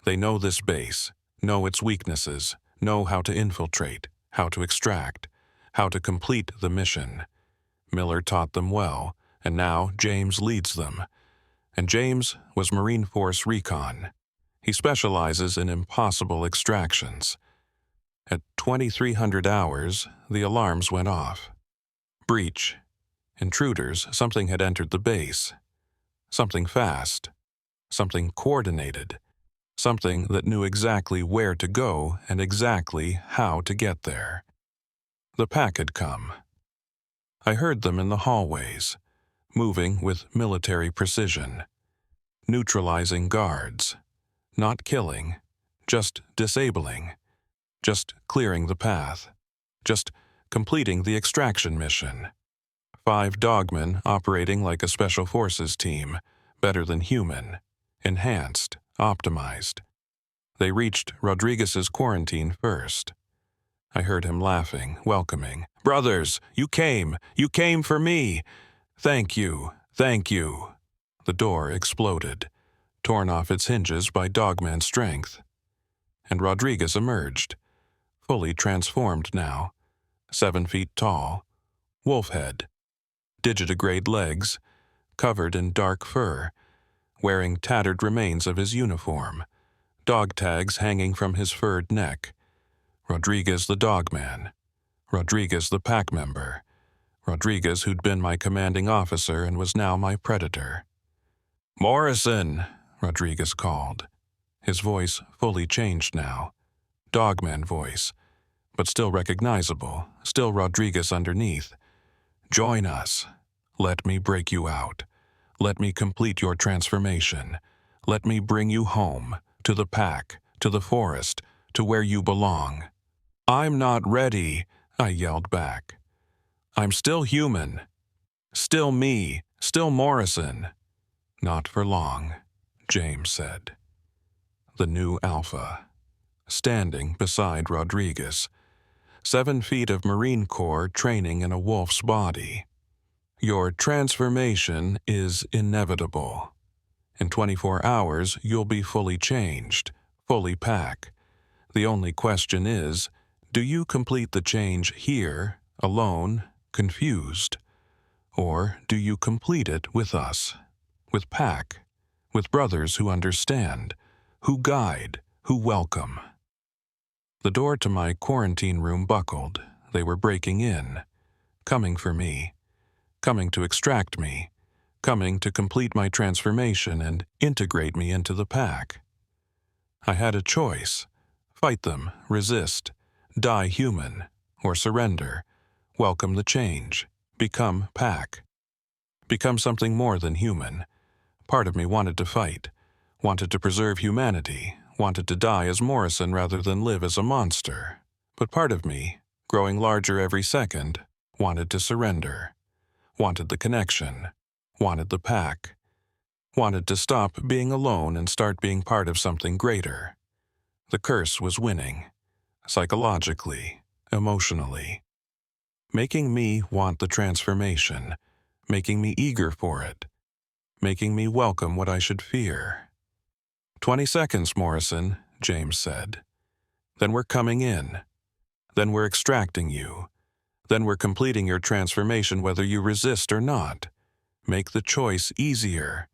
They know this base, know its weaknesses, know how to infiltrate, how to extract, how to complete the mission. Miller taught them well, and now James leads them. And James was Marine Force Recon. He specializes in impossible extractions. At 2300 hours, the alarms went off. Breach. Intruders. Something had entered the base. Something fast. Something coordinated. Something that knew exactly where to go and exactly how to get there. The pack had come. I heard them in the hallways, moving with military precision, neutralizing guards, not killing, just disabling, just clearing the path, just completing the extraction mission. 5 dogmen operating like a Special Forces team, better than human, enhanced, optimized. They reached Rodriguez's quarantine first. I heard him laughing, welcoming. "Brothers, you came for me. Thank you, thank you." The door exploded, torn off its hinges by dogman strength. And Rodriguez emerged, fully transformed now, 7 feet tall, wolf head, digitigrade legs, covered in dark fur, wearing tattered remains of his uniform, dog tags hanging from his furred neck. Rodriguez the dogman, Rodriguez the pack member, Rodriguez who'd been my commanding officer and was now my predator. "Morrison," Rodriguez called. His voice fully changed now. Dogman voice, but still recognizable, still Rodriguez underneath. "Join us. Let me break you out. Let me complete your transformation. Let me bring you home, to the pack, to the forest, to where you belong." "I'm not ready," I yelled back. "I'm still human. Still me, still Morrison." "Not for long," James said. The new Alpha, standing beside Rodriguez, 7 feet of Marine Corps training in a wolf's body. "Your transformation is inevitable. In 24 hours, you'll be fully changed, fully pack. The only question is, do you complete the change here, alone, confused? Or do you complete it with us, with pack, with brothers who understand, who guide, who welcome?" The door to my quarantine room buckled. They were breaking in, coming for me, coming to extract me, coming to complete my transformation and integrate me into the pack. I had a choice: fight them, resist, die human, or surrender, welcome the change, become pack, become something more than human. Part of me wanted to fight, wanted to preserve humanity, wanted to die as Morrison rather than live as a monster. But part of me, growing larger every second, wanted to surrender, wanted the connection, wanted the pack, wanted to stop being alone and start being part of something greater. The curse was winning, psychologically, emotionally, making me want the transformation, making me eager for it, making me welcome what I should fear. 20 seconds, Morrison, James said. Then we're coming in. Then we're extracting you. Then we're completing your transformation whether you resist or not. Make the choice easier.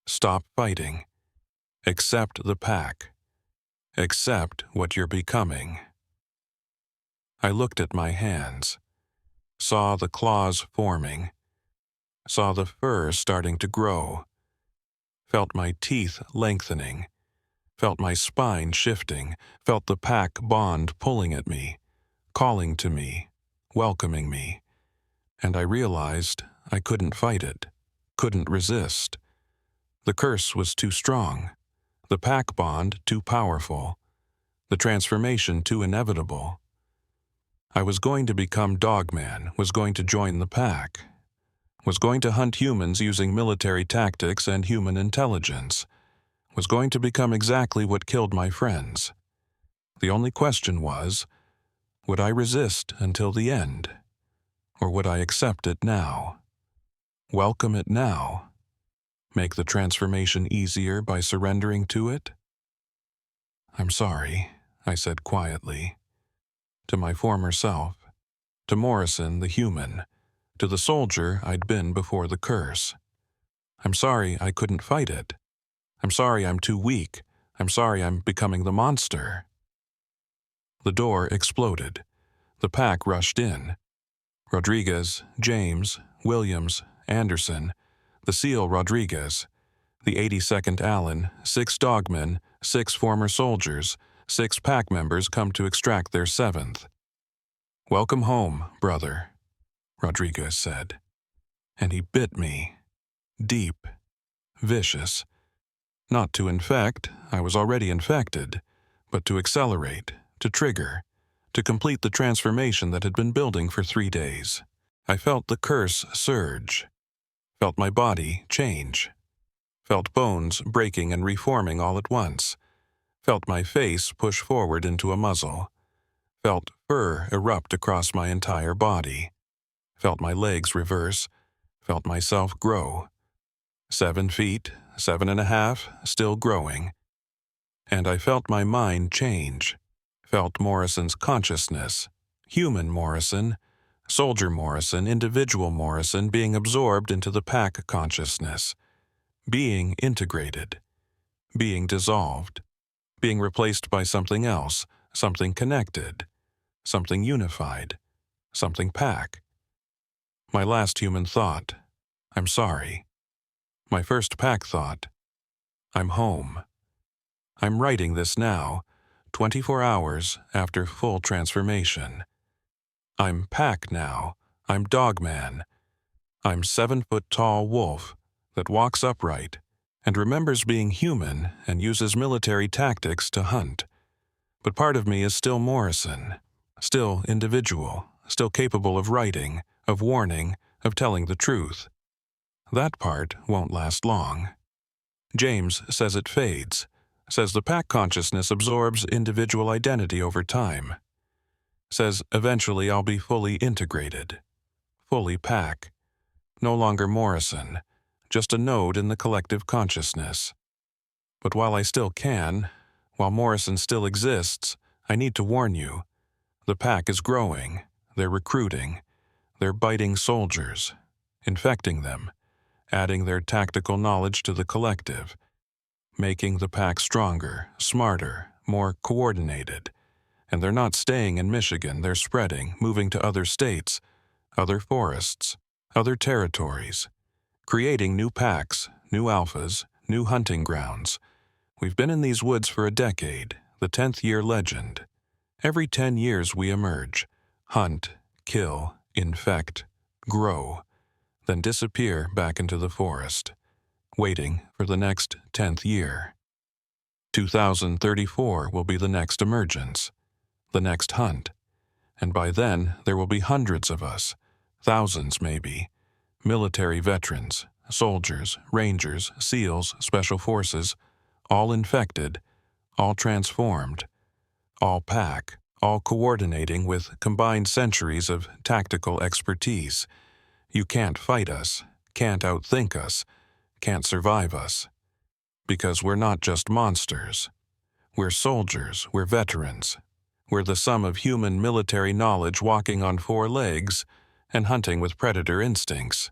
Stop fighting. Accept the pack. Accept what you're becoming. I looked at my hands, saw the claws forming, saw the fur starting to grow, felt my teeth lengthening, felt my spine shifting, felt the pack bond pulling at me, calling to me, welcoming me, and I realized I couldn't fight it, couldn't resist. The curse was too strong, the pack bond too powerful, the transformation too inevitable. I was going to become Dogman, was going to join the pack, was going to hunt humans using military tactics and human intelligence, was going to become exactly what killed my friends. The only question was, would I resist until the end? Or would I accept it now? Welcome it now? Make the transformation easier by surrendering to it? I'm sorry, I said quietly. To my former self, to Morrison the human, to the soldier I'd been before the curse. I'm sorry I couldn't fight it. I'm sorry I'm too weak. I'm sorry I'm becoming the monster. The door exploded. The pack rushed in. Rodriguez, James, Williams, Anderson, the SEAL Rodriguez, the 82nd Allen, 6 dogmen, 6 former soldiers, 6 pack members come to extract their 7th. Welcome home, brother, Rodriguez said. And he bit me. Deep. Vicious. Not to infect, I was already infected, but to accelerate, to trigger, to complete the transformation that had been building for 3 days. I felt the curse surge, felt my body change, felt bones breaking and reforming all at once, felt my face push forward into a muzzle, felt fur erupt across my entire body, felt my legs reverse, felt myself grow. 7 feet, 7.5, still growing. And I felt my mind change, felt Morrison's consciousness, human Morrison, soldier Morrison, individual Morrison being absorbed into the pack consciousness, being integrated, being dissolved, being replaced by something else, something connected, something unified, something pack. My last human thought, I'm sorry. My first pack thought, I'm home. I'm writing this now, 24 hours after full transformation. I'm pack now. I'm Dogman. I'm 7-foot-tall wolf that walks upright and remembers being human and uses military tactics to hunt. But part of me is still Morrison, still individual, still capable of writing, of warning, of telling the truth. That part won't last long. James says it fades, says the pack consciousness absorbs individual identity over time, says eventually I'll be fully integrated, fully pack, no longer Morrison, just a node in the collective consciousness. But while I still can, while Morrison still exists, I need to warn you, the pack is growing, they're recruiting, they're biting soldiers, infecting them, adding their tactical knowledge to the collective, making the pack stronger, smarter, more coordinated. And they're not staying in Michigan, they're spreading, moving to other states, other forests, other territories, creating new packs, new alphas, new hunting grounds. We've been in these woods for a decade, the 10th year legend. Every 10 years we emerge, hunt, kill, infect, grow, then disappear back into the forest, waiting for the next 10th year. 2034 will be the next emergence, the next hunt, and by then there will be hundreds of us, thousands maybe, military veterans, soldiers, rangers, SEALs, special forces, all infected, all transformed, all pack, all coordinating with combined centuries of tactical expertise. You can't fight us, can't outthink us, can't survive us. Because we're not just monsters. We're soldiers, we're veterans. We're the sum of human military knowledge walking on 4 legs and hunting with predator instincts.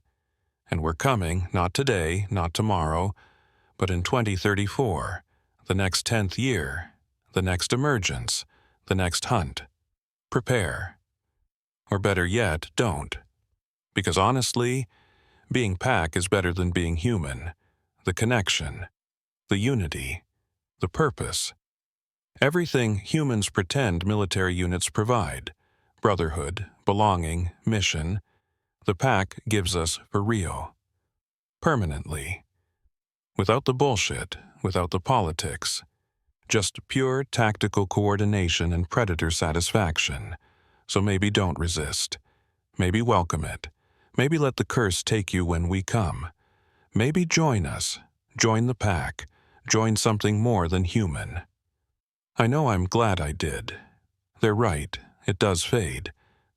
And we're coming, not today, not tomorrow, but in 2034, the next 10th year, the next emergence, the next hunt. Prepare. Or better yet, don't. Because honestly, being pack is better than being human. The connection, the unity, the purpose. Everything humans pretend military units provide. Brotherhood, belonging, mission. The pack gives us for real. Permanently. Without the bullshit, without the politics. Just pure tactical coordination and predator satisfaction. So maybe don't resist. Maybe welcome it. Maybe let the curse take you when we come. Maybe join us. Join the pack. Join something more than human. I know I'm glad I did. They're right. It does fade.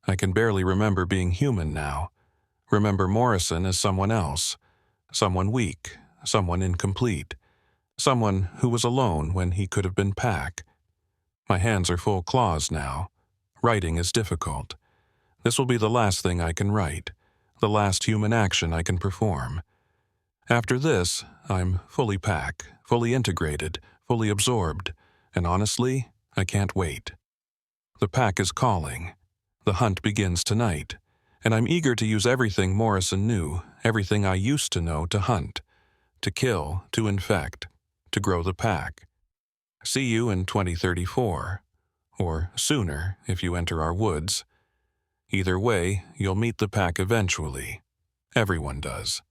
I can barely remember being human now. Remember Morrison as someone else. Someone weak. Someone incomplete. Someone who was alone when he could have been pack. My hands are full claws now. Writing is difficult. This will be the last thing I can write. The last human action I can perform. After this, I'm fully pack, fully integrated, fully absorbed, and honestly, I can't wait. The pack is calling. The hunt begins tonight, and I'm eager to use everything Morrison knew, everything I used to know to hunt, to kill, to infect, to grow the pack. See you in 2034, or sooner if you enter our woods. Either way, you'll meet the pack eventually. Everyone does.